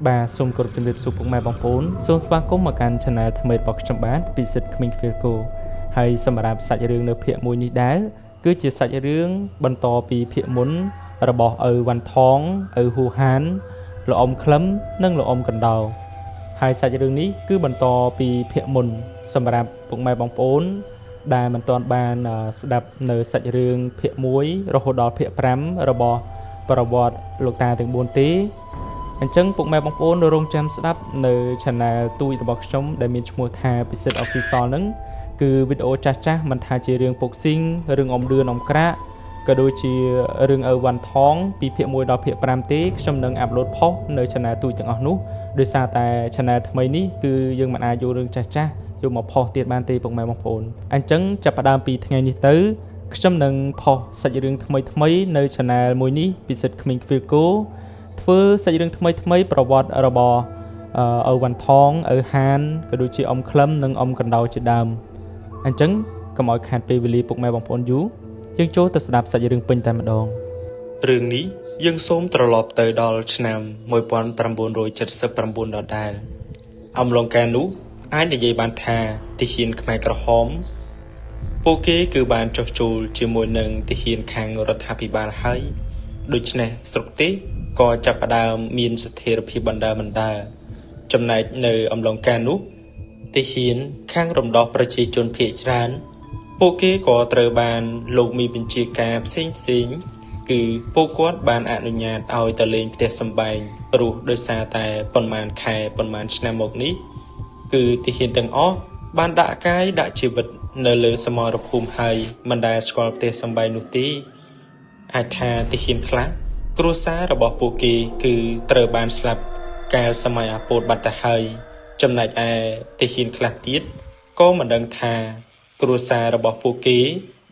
បាទសូមគោរពជំរាបសួរពុកម៉ែបងប្អូនសូមស្វាគមន៍មកកាន់ Channel ថ្មីរបស់ខ្ញុំបាទពិសិដ្ឋក្មេង Filco ហើយសម្រាប់សាច់រឿងនៅភាគ1នេះដែរគឺជាសាច់រឿងបន្តពីភាគមុនរបស់ឪវ៉ាន់ថងឪហ៊ូហានលោកអ៊ំក្លឹមនិងលោកអ៊ំកណ្ដោហើយសាច់រឿងនេះគឺបន្តពីភាគមុនសម្រាប់ពុកម៉ែបងប្អូនដែលមិនទាន់បានស្ដាប់នៅសាច់រឿងភាគ1រហូតដល់ភាគ5របស់ប្រវត្តិលោកតាទាំង4ទេអញ្ចឹងពុកម៉ែបងប្អូនរងចាំស្ដាប់នៅ Channel ទូចរបស់ខ្ញុំដែលមានឈ្មោះថាពិសិដ្ឋ Official ហ្នឹងគឺវីដេអូចាស់ៗមិនថាជារឿងពុកស៊ីងរឿងអ៊ំឌឿនអ៊ំក្រាក់ក៏ដូចជារឿងឪវ៉ាន់ថងពីភាគ1ដល់ភាគ5ទេខ្ញុំនឹងអាប់ឡូតផុសនៅ Channel ទូចទាំងអស់នោះដោយសារតែ Channel ថ្មីនេះគឺយើងមិនអាចយករឿងចាស់ៗយកមកផុសទៀតបានទេពុកម៉ែបងប្អូនអញ្ចឹងចាប់ផ្ដើមពីថ្ងៃនេះទៅខ្ញុំនឹងផុសសាច់រឿងថ្មីៗនៅ Channel មួយនេះពិសិដ្ឋក្មេង Filcoធ្វើសាច់រឿងថ្មីប្រវត្តិរបស់ឪវ៉ាន់ថងឪហានក៏ដូចជាអ៊ំក្លឹមនិងអ៊ំកណ្ដោជាដើមអញ្ចឹងកុំឲ្យខាតពេលវេលាពុកម៉ែបងប្អូនយូរយើងចូលទៅស្ដាប់សាច់រឿងពេញតែម្ដងរឿងនេះយើងសូមត្រឡប់ទៅដល់ឆ្នាំ1979ដដែលអំឡុងកាលនោះអាចនិយាយបានថាទាហានខ្មែរក្រហមពួកគេគឺបានចុះចូលជាមួយនឹងទាហានខាងរដ្ឋាភិបាលហើយដូច្នេះស្រុកទេសក៏ចាប់ផ្ដើមមានស្ថិរភាពបណ្ដើរចំណែកនៅអំឡុងកាលនោះទាហានខាងរំដោះប្រជាជនភាគច្រើនពួកគេក៏ត្រូវបានលោកមីបញ្ជាការផ្សេងគឺពួកគាត់បានអនុញ្ញាតឲ្យទៅលេងផ្ទះសម្បែងព្រោះដោយសារតែប៉ុន្មានខែប៉ុន្មានឆ្នាំមកនេះគឺទាហានទាំងអស់បានដាក់កាយដាក់ជីវិតនៅលើសមរភូមិហើយមិនដែលស្គាល់ផ្ទះសម្បែងនោះទេអាចថាទាហានខ្លះគ្រួសាររបស់ពួកគេគឺត្រូវបានស្លាប់កាលសម័យអាពោតបាត់ទៅហើយចំណែកឯទាហានខ្លះទៀតក៏មិនដឹងថាគ្រួសាររបស់ពួកគេ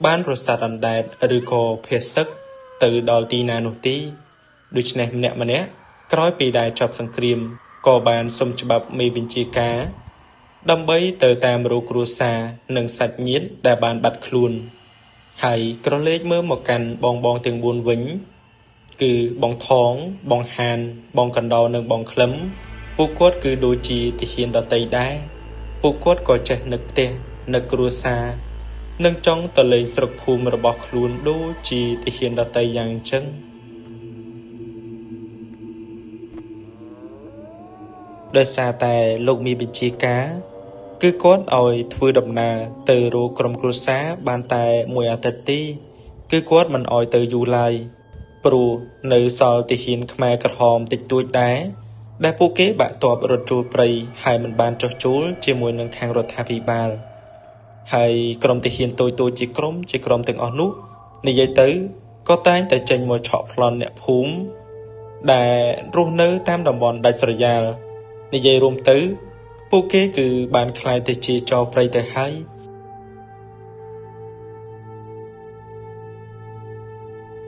បានរសាត់អណ្ដែតឬក៏ភេសឹកទៅដល់ទីណានោះទេដូច្នេះម្នាក់ក្រោយពីដែលចប់សង្គ្រាមក៏បានសុំច្បាប់មេបញ្ជាការដើម្បីទៅតាមរកគ្រួសារនិងសាច់ញាតិដែលបានបាត់ខ្លួនហើយក្រឡេកមើលមកកាន់បងទាំង4វិញគឺបងថងបងហានបងកណ្ដោនិងបងក្លឹមពួកគាត់គឺដូចជាទាហានដតីដែរពួកគាត់ក៏ចេះនឹកផ្ទះនឹកគ្រួសារនិងចង់ទៅលេងស្រុកភូមិរបស់ខ្លួនដូចជាទាហានដតីយ៉ាងអញ្ចឹងដោយសារតែលោកមានបញ្ជាការគឺគាត់ឲ្យធ្វើដំណើរទៅរកក្រុមគ្រួសារបានតែមួយអាទិត្យទេគឺគាត់មិនឲ្យទៅយូរឡើយព្រោះនៅសល់ទាហានខ្មែរក្រហមតិចតួចដែលពួកគេបាក់ទ័ពរត់ចូលព្រៃហើយមិនបានចុះចូលជាមួយនឹងខាងរដ្ឋាភិបាលហើយក្រុមទាហានតូចជាក្រុមទាំងអស់នោះនិយាយទៅក៏តែងតែចេញមកឆក់ប្លន់អ្នកភូមិដែលរស់នៅតាមតំបន់ដាច់ស្រយាលនិយាយរួមទៅពួកគេគឺបានខ្លាយទៅជាចោរព្រៃទៅហើយ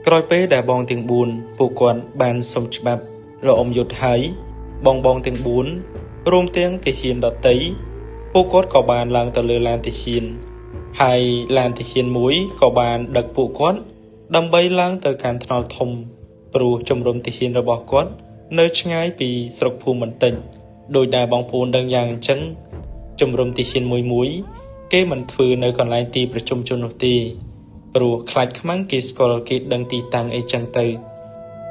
ក្រោយពេលដែលបងទាំង4ពួកគាត់បានសុំច្បាប់លោកអ៊ំយុទ្ធហើយបងទាំង4រួមទាំងទាហានដតីពួកគាត់ក៏បានឡើងទៅលើឡានទាហានហើយឡានទាហានមួយក៏បានដឹកពួកគាត់ដើម្បីឡើងទៅកាន់ថ្នល់ធំព្រោះជំរំទាហានរបស់គាត់នៅឆ្ងាយពីស្រុកភូមិបន្តិចដោយដែលបងប្អូនដឹងយ៉ាងអញ្ចឹងជំរំទាហានមួយគេមិនធ្វើនៅកន្លែងទីប្រជុំជននោះទេព្រោះខ្លាចខ្មាំងគេស្គាល់គេដឹងទីតាំងអីចឹងទៅ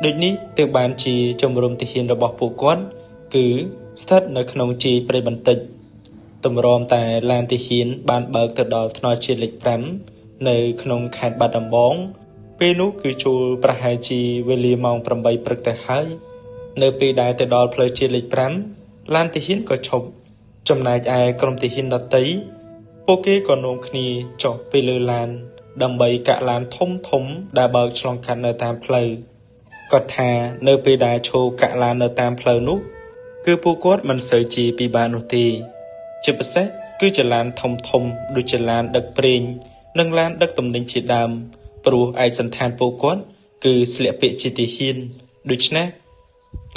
ដូចនេះទើបបានជាជំរំទាហានរបស់ពួកគាត់គឺស្ថិតនៅក្នុងជីព្រៃបន្តិចតម្រាំតែឡានទាហានបានបើកទៅដល់ថ្នល់ជាតិលេខ5នៅក្នុងខេត្តបាត់ដំបងពេលនោះគឺចូលប្រហែលជាវេលាម៉ោង8ព្រឹកទៅហើយនៅពេលដែលទៅដល់ផ្លូវជាតិលេខ5ឡានទាហានក៏ឈប់ចំណែកឯក្រុមទាហានដតីពួកគេក៏នាំគ្នាចុះពីលើឡានដើម្បីកាក់ឡានធំដែលបើកឆ្លងកាត់នៅតាមផ្លូវគាត់ថានៅពេលដែលឈរកាក់ឡាននៅតាមផ្លូវនោះគឺពួកគាត់មិនសូវជាពិបាកនោះទេជាពិសេសគឺជាឡានធំដូចជាឡានដឹកប្រេងនិងឡានដឹកទំនិញជាដើមព្រោះឯកសណ្ឋានពួកគាត់គឺស្លៀកពាក់ជាទាហានដូច្នេះ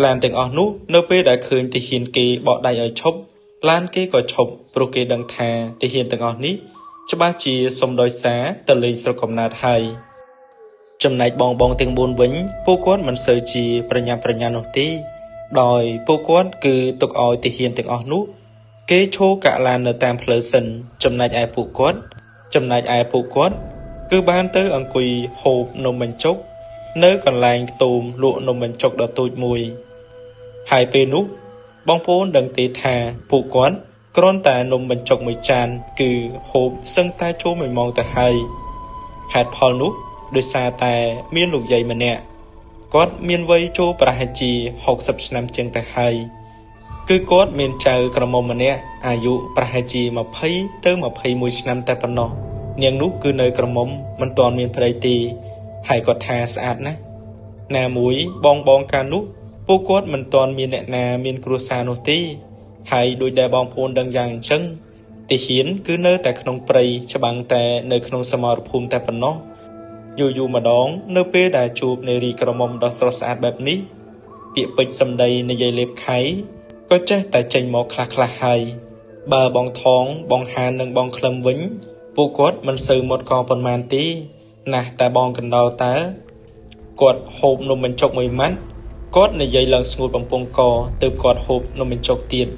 ឡានទាំងអស់នោះនៅពេលដែលឃើញទាហានគេបកដៃឲ្យឈប់ឡានគេក៏ឈប់ព្រោះគេដឹងថាទាហានទាំងអស់នេះច្បាស់ជាសុំដោយសារទៅលេងស្រុកកំណើតហើយចំណែកបងទាំង4វិញពួកគាត់មិនសូវជាប្រញាប់ប្រញាល់នោះទេ ដោយពួកគាត់គឺទុកឲ្យទាហានទាំងអស់នោះគេឈរកាក់ឡាននៅតាមផ្លូវសិនចំណែកឯពួកគាត់គឺបានទៅអង្គុយហូបនំបញ្ចុកនៅកន្លែងខ្ទមលក់នំបញ្ចុកដ៏តូចមួយហើយពេលនោះបងប្អូនដឹងទេថាពួកគាត់គ្រាន់តែនំបញ្ចុកមួយចានគឺហូបសឹងតែចូល1ម៉ោងទៅហើយហេតុផលនោះដោយសារតែមានលោកយាយម្នាក់គាត់មានវ័យចូលប្រហែលជា60ឆ្នាំជាងទៅហើយគឺគាត់មានចៅក្រមុំម្នាក់អាយុប្រហែលជា20ទៅ21ឆ្នាំតែប៉ុណ្ណោះនាងនោះគឺនៅក្រមុំមិនទាន់មានប្តីទេហើយគាត់ថាស្អាតណាស់ណាមួយបងកាលនោះពួកគាត់មិនទាន់មានអ្នកណាមានគ្រួសារនោះទេហើយដោយដែលបងប្អូនដឹងយ៉ាងអញ្ចឹងទាហានគឺនៅតែក្នុងព្រៃច្បាំងតែនៅក្នុងសមរភូមិតែប៉ុណ្ណោះយូរម្ដងនៅពេលដែលជួបនារីក្រមុំដ៏ស្រស់ស្អាតបែបនេះពាក្យពេចន៍សម្ដីនិយាយលេបខៃក៏ចេះតែចេញមកខ្លះហើយបើបងថងបងហាននិងបងក្លឹមវិញពួកគាត់មិនសូវមុតកប៉ុន្មានទេណាស់តែបងកណ្ដោតើគាត់ហូបនំបញ្ចុកមួយម៉ាត់គាត់និយាយឡើងស្ងួតបំពង់កទើបគាត់ហូបនំបញ្ចុកទៀត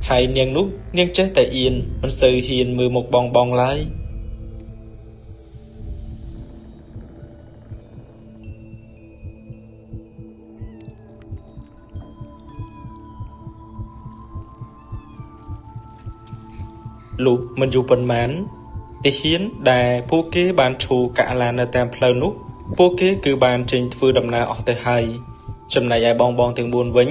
ហើយនាងនោះនាងចេះតែអៀនមិនសូវហ៊ានមើលមុខបងឡើយលុះមិនយូរប៉ុន្មានទាហានដែលពួកគេបានឈូកាក់ឡាននៅតាមផ្លូវនោះពួកគេគឺបានចេញធ្វើដំណើរអស់ទៅហើយចំណែកឯបងទាំង4វិញ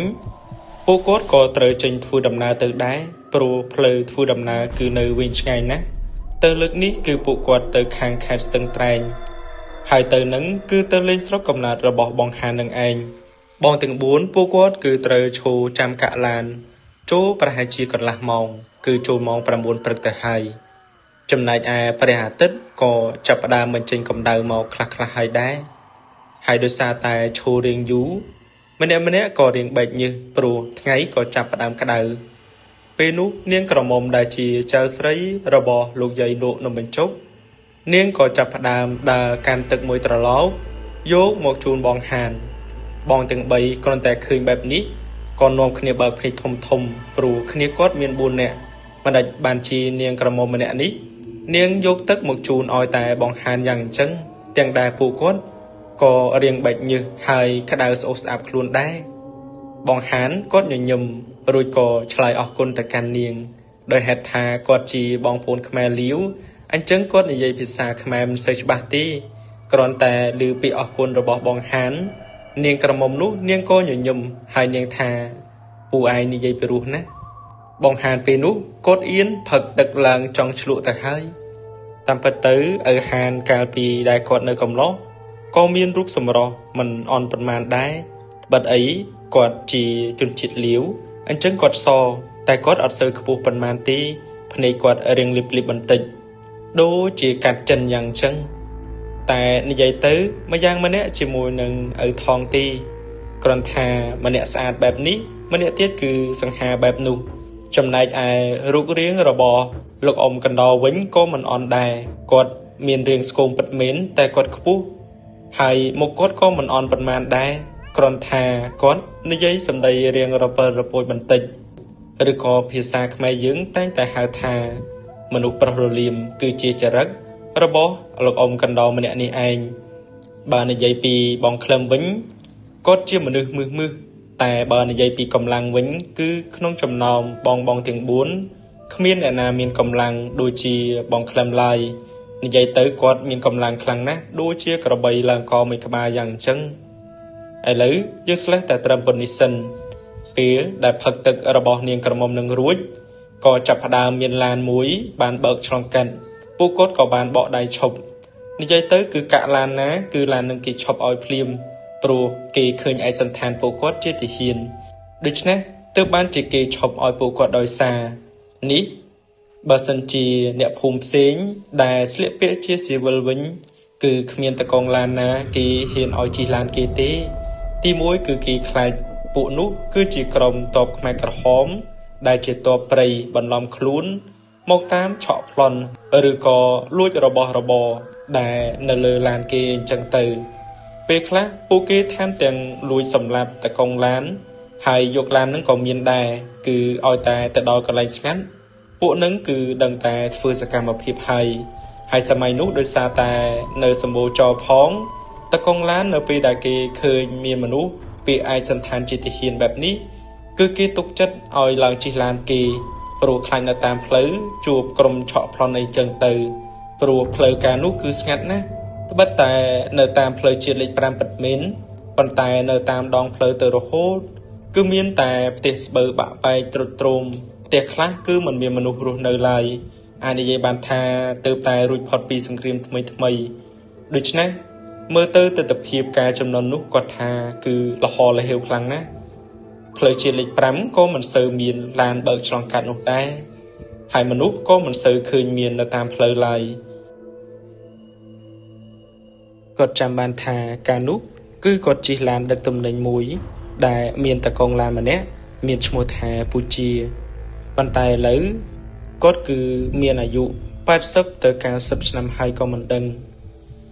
ពួកគាត់ក៏ត្រូវចេញធ្វើដំណើរទៅដែរព្រោះផ្លូវធ្វើដំណើរគឺនៅវែងឆ្ងាយណាស់ទៅលើកនេះគឺពួកគាត់ទៅខាងខេត្តស្ទឹងត្រែងហើយទៅនឹងគឺទៅលេងស្រុកកំណើតរបស់បងហាននឹងឯងបងទាំង4ពួកគាត់គឺត្រូវឈរចាំកាក់ឡានចូលប្រហែលជាកន្លះម៉ោងគឺចូលម៉ោង9ព្រឹកទៅហើយចំណែកឯព្រះអាទិត្យក៏ចាប់ផ្ដើមបញ្ចេញកម្ដៅមកខ្លះហើយដែរហើយដោយសារតែឈររៀងយូរម្នាក់ក៏រៀងបែកញើសព្រោះថ្ងៃក៏ចាប់ផ្ដើមក្ដៅពេលនោះនាងក្រមុំដែលជាចៅស្រីរបស់លោកយាយលក់នំបញ្ចុកនាងក៏ចាប់ផ្ដើមដើរកាន់ទឹកមួយត្រឡោកយកមកជូនបងហានបងទាំង3គ្រាន់តែឃើញបែបនេះក៏នាំគ្នាបើកភ្នែកធំព្រោះគ្នាគាត់មាន4នាក់មិនដាច់បានជានាងក្រមុំម្នាក់នេះនាងយកទឹកមកជូនឲ្យតែបងហានយ៉ាងអញ្ចឹងទាំងដែលពួកគាត់ក៏រៀងបែកញើសហើយក្តៅស្អុះស្អាប់ខ្លួនដែរបងហានគាត់ញញឹមរួចក៏ឆ្លើយអរគុណទៅកាន់នាងដោយហេតុថាគាត់ជាបងប្អូនខ្មែរលាវអញ្ចឹងគាត់និយាយភាសាខ្មែរមិនសូវច្បាស់ទេគ្រាន់តែឮពាក្យអរគុណរបស់បងហាននាងក្រមុំនោះនាងក៏ញញឹមហើយនាងថាពូឯងនិយាយពីរោះណាបងហានពេលនោះគាត់អៀនផឹកទឹកឡើងចង់ឆ្លក់ទៅហើយតាមពិតទៅឪហានកាលពីដែលគាត់នៅកំឡុងក៏មានរូបសម្រស់មិនអន់ប៉ុន្មានដែរត្បិតអីគាត់ជាជនជាតិលាវអញ្ចឹងគាត់សតែគាត់អត់សូវខ្ពស់ប៉ុន្មានទេភ្នែកគាត់រៀងលៀបបន្តិចដូចជាកាត់ចិនយ៉ាងអញ្ចឹងតែនិយាយទៅម្យ៉ាងម្នាក់ជាមួយនឹងឪថងទេគ្រាន់ថាម្នាក់ស្អាតបែបនេះម្នាក់ទៀតគឺសង្ហាបែបនោះចំណែកឯរូបរាងរបស់លោកអ៊ំកណ្ដោវិញក៏មិនអន់ដែរគាត់មានរាងស្គមពិតមែនតែគាត់ខ្ពស់ហើយមុខគាត់ក៏មិនអន់ប៉ុន្មានដែរគ្រាន់ថាគាត់និយាយសម្ដីរៀងរពើរពួយបន្តិចឬក៏ភាសាខ្មែរយើងតែងតែហៅថាមនុស្សប្រុសរលៀមគឺជាចរិតរបស់លោកអ៊ំកណ្ដោម្នាក់នេះឯងបើនិយាយពីបងក្លឹមវិញគាត់ជាមនុស្សមឹសតែបើនិយាយពីកម្លាំងវិញគឺក្នុងចំណោមបងទាំង4គ្មានអ្នកណាមានកម្លាំងដូចជាបងក្លឹមឡើយនិយាយទៅគាត់មានកម្លាំងខ្លាំងណាស់ដូចជាក្របីឡើងកមួយក្បាលយ៉ាងអញ្ចឹងឥឡូវយើងស្លេះតែត្រឹមប៉ុណ្នេះសិនពេលដែលផឹកទឹករបស់នាងក្រមុំនឹងរួចក៏ចាប់ផ្ដើមមានឡានមួយបានបើកឆ្លងកាត់ពួកគាត់ក៏បានបកដៃឈប់និយាយទៅគឺកាក់ឡានណាគឺឡាននឹងគេឈប់ឲ្យភ្លាមព្រោះគេឃើញឯកសណ្ឋានពួកគាត់ជាទាហានដូច្នេះទើបបានជាគេឈប់ឲ្យពួកគាត់ដោយសារនេះបើសិនជាអ្នកភូមិផ្សេងដែលស្លៀកពាក់ជាស៊ីវិលវិញគឺគ្មានតកងឡានណាគេហ៊ានឲ្យជិះឡានគេទេទីមួយគឺគេខ្លាចពួកនោះគឺជាក្រុមតបខ្មែរក្រហមដែលជាតបព្រៃបន្លំខ្លួនមកតាមឆក់ប្លន់ឬក៏លួចរបស់របរដែលនៅលើឡានគេអញ្ចឹងទៅពេលខ្លះពួកគេថែមទាំងលួចសម្លាប់តកងឡាន ហើយយកឡាននឹងក៏មានដែរគឺឲ្យតែទៅដល់កន្លែងស្ងាត់ពួកនឹងគឺដឹងតែធ្វើសកម្មភាពហើយសម័យនោះដោយសារតែនៅសម្បូរចោលផងតកងឡាននៅពេលដែលគេឃើញមានមនុស្សពីឯកសន្តានជាទាហានបែបនេះគឺគេទុកចិត្តឲ្យឡើងជិះឡានគេព្រោះខ្លាចនៅតាមផ្លូវជួបក្រុមឆក់ប្លន់អីចឹងទៅព្រោះផ្លូវការនោះគឺស្ងាត់ណាស់ត្បិតតែនៅតាមផ្លូវជាតិលេខ5ពិតមែនប៉ុន្តែនៅតាមដងផ្លូវទៅរហូតគឺមានតែផ្ទះស្បូវបាក់បែកទ្រុឌទ្រោមផ្ទះខ្លះគឺមិនមានមនុស្សរស់នៅឡើយអាចនិយាយបានថាទើបតែរួចផុតពីសង្គ្រាមថ្មីដូច្នេះមើលទៅទស្សនវិជ្ជាការចំនួននោះគាត់ថាគឺលហលហេវខ្លាំងណាស់ផ្លូវជាតិលេខ5ក៏មិនសូវមានឡានបើកឆ្លងកាត់នោះដែរហើយមនុស្សក៏មិនសូវឃើញមាននៅតាមផ្លូវឡើយគាត់ចាំបានថាកាលនោះគឺគាត់ជិះឡានដឹកទំនិញមួយដែលមានតកងឡានម្នាក់មានឈ្មោះថាពូជាប៉ុន្តែឥឡូវគាត់គឺមានអាយុ80ទៅ90ឆ្នាំហើយក៏មិនដឹង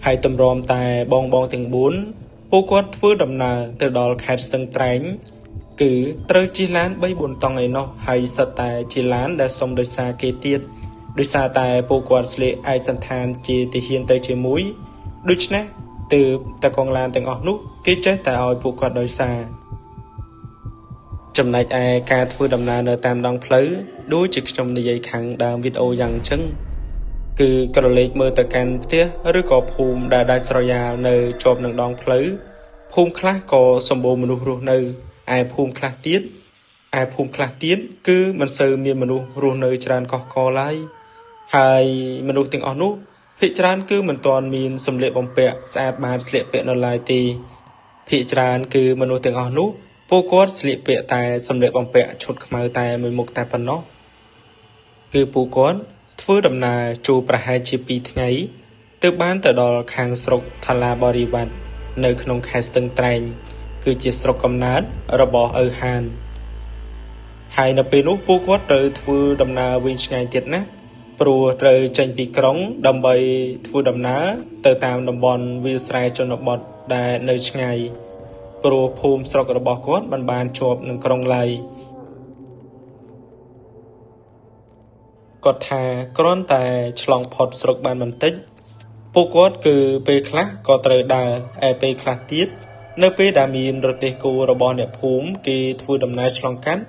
ហើយតម្រាំតែបងទាំង4ពួកគាត់ធ្វើដំណើរទៅដល់ខេត្តស្ទឹងត្រែងគឺត្រូវជិះឡាន 3-4 តង់ឯណោះហើយសិតតែជាឡានដែលសុំដោយសារគេទៀតដោយសារតែពួកគាត់ស្លៀកឯកសន្តានជាទាហានទៅជាមួយដូច្នេះទើបតកងឡានទាំងអស់នោះគេចេះតែឲ្យពួកគាត់ដោយសារចំណែកឯការធ្វើដំណើរនៅតាមដងផ្លូវដូចជាខ្ញុំនិយាយខាងដើមវីដេអូយ៉ាងអញ្ចឹងគឺក្រឡេកមើលទៅកាន់ផ្ទះឬក៏ភូមិដែលដាច់ស្រយាលនៅជាប់នឹងដងផ្លូវភូមិខ្លះក៏សម្បូរមនុស្សរស់នៅឯភូមិខ្លះទៀតគឺមិនសូវមានមនុស្សរស់នៅច្រើនកុះករឡើយហើយមនុស្សទាំងអស់នោះភាគច្រើនគឺមិនទាន់មានសម្លៀកបំពាក់ស្អាតបាតស្លៀកពាក់នៅឡើយទេភាគច្រើនគឺមនុស្សទាំងអស់នោះពួកគាត់ស្លៀកពាក់តែសម្លៀកបំពាក់ឈុតខ្មៅតែមួយមុខតែប៉ុណ្ណោះគឺពួកគាត់ធ្វើដំណើរចូលប្រហែលជា2ថ្ងៃទើបបានទៅដល់ខាងស្រុកថាឡាបរិវត្តនៅក្នុងខេត្តស្ទឹងត្រែងគឺជាស្រុកកំណើតរបស់ឪហានហើយនៅពេលនោះពួកគាត់ត្រូវធ្វើដំណើរវែងឆ្ងាយទៀតណាព្រោះត្រូវចេញពីក្រុងដើម្បីធ្វើដំណើរទៅតាមតំបន់វាលស្រែជនបទដែលនៅឆ្ងាយព្រោះភូមិស្រុករបស់គាត់មិនបានជាប់នឹងក្រុងឡើយគាត់ថាគ្រាន់តែឆ្លងផុតស្រុកបានបន្តិចពួកគាត់គឺពេលខ្លះក៏ត្រូវដើរឯពេលខ្លះទៀតនៅពេលដែលមានរទេះគោរបស់អ្នកភូមិគេធ្វើដំណើរឆ្លងកាត់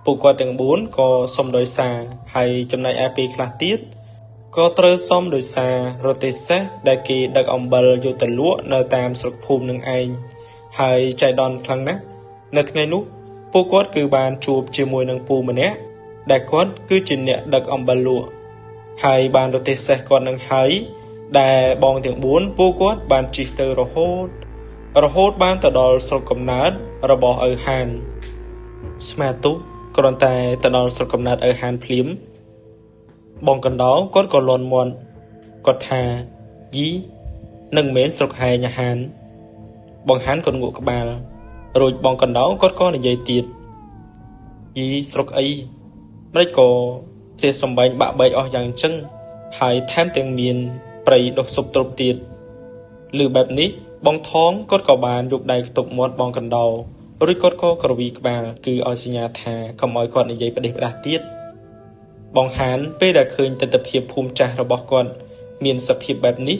ពួកគាត់ទាំង4ក៏សុំដោយសារហើយចំណែកឯពេលខ្លះទៀតក៏ត្រូវសុំដោយសាររទេះសេះដែលគេដឹកអំបិលយកទៅលក់នៅតាមស្រុកភូមិនឹងឯងហើយចៃដន្យខ្លាំងណាស់នៅថ្ងៃនោះពួកគាត់គឺបានជួបជាមួយនឹងពូម្នាក់ដែលគាត់គឺជាអ្នកដឹកអំបិលលក់ហើយបានរទេះសេះគាត់នឹងហើយដែលបងទាំង4ពួកគាត់បានជិះទៅរហូតបានទៅដល់ស្រុកកំណើតរបស់ឪហានស្មាទុគ្រាន់តែទៅដល់ស្រុកកំណើតឪហានភ្លាមបងកណ្ដោគាត់ក៏លន់មាត់គាត់ថាយីនឹងមែនស្រុកហែងហានបងហានក៏ងក់ក្បាលរួចបងកណ្ដោគាត់ក៏និយាយទៀតយីស្រុកអីម្ដេចក៏ចេះសំបែងបាក់បែកអស់យ៉ាងអញ្ចឹងហើយថែមទាំងមានព្រៃដុះស៊ុបទ្រពទៀតឬបែបនេះបងថងគាត់ក៏បានយកដៃខ្ទប់មាត់បងកណ្ដោរួចគាត់ក៏ក្រវីក្បាលគឺឲ្យសញ្ញាថាកុំឲ្យគាត់និយាយផ្ដេសផ្ដាស់ទៀតបងហានពេលដែលឃើញទស្សនវិជ្ជាភូមិចាស់របស់គាត់មានសភាពបែបនេះ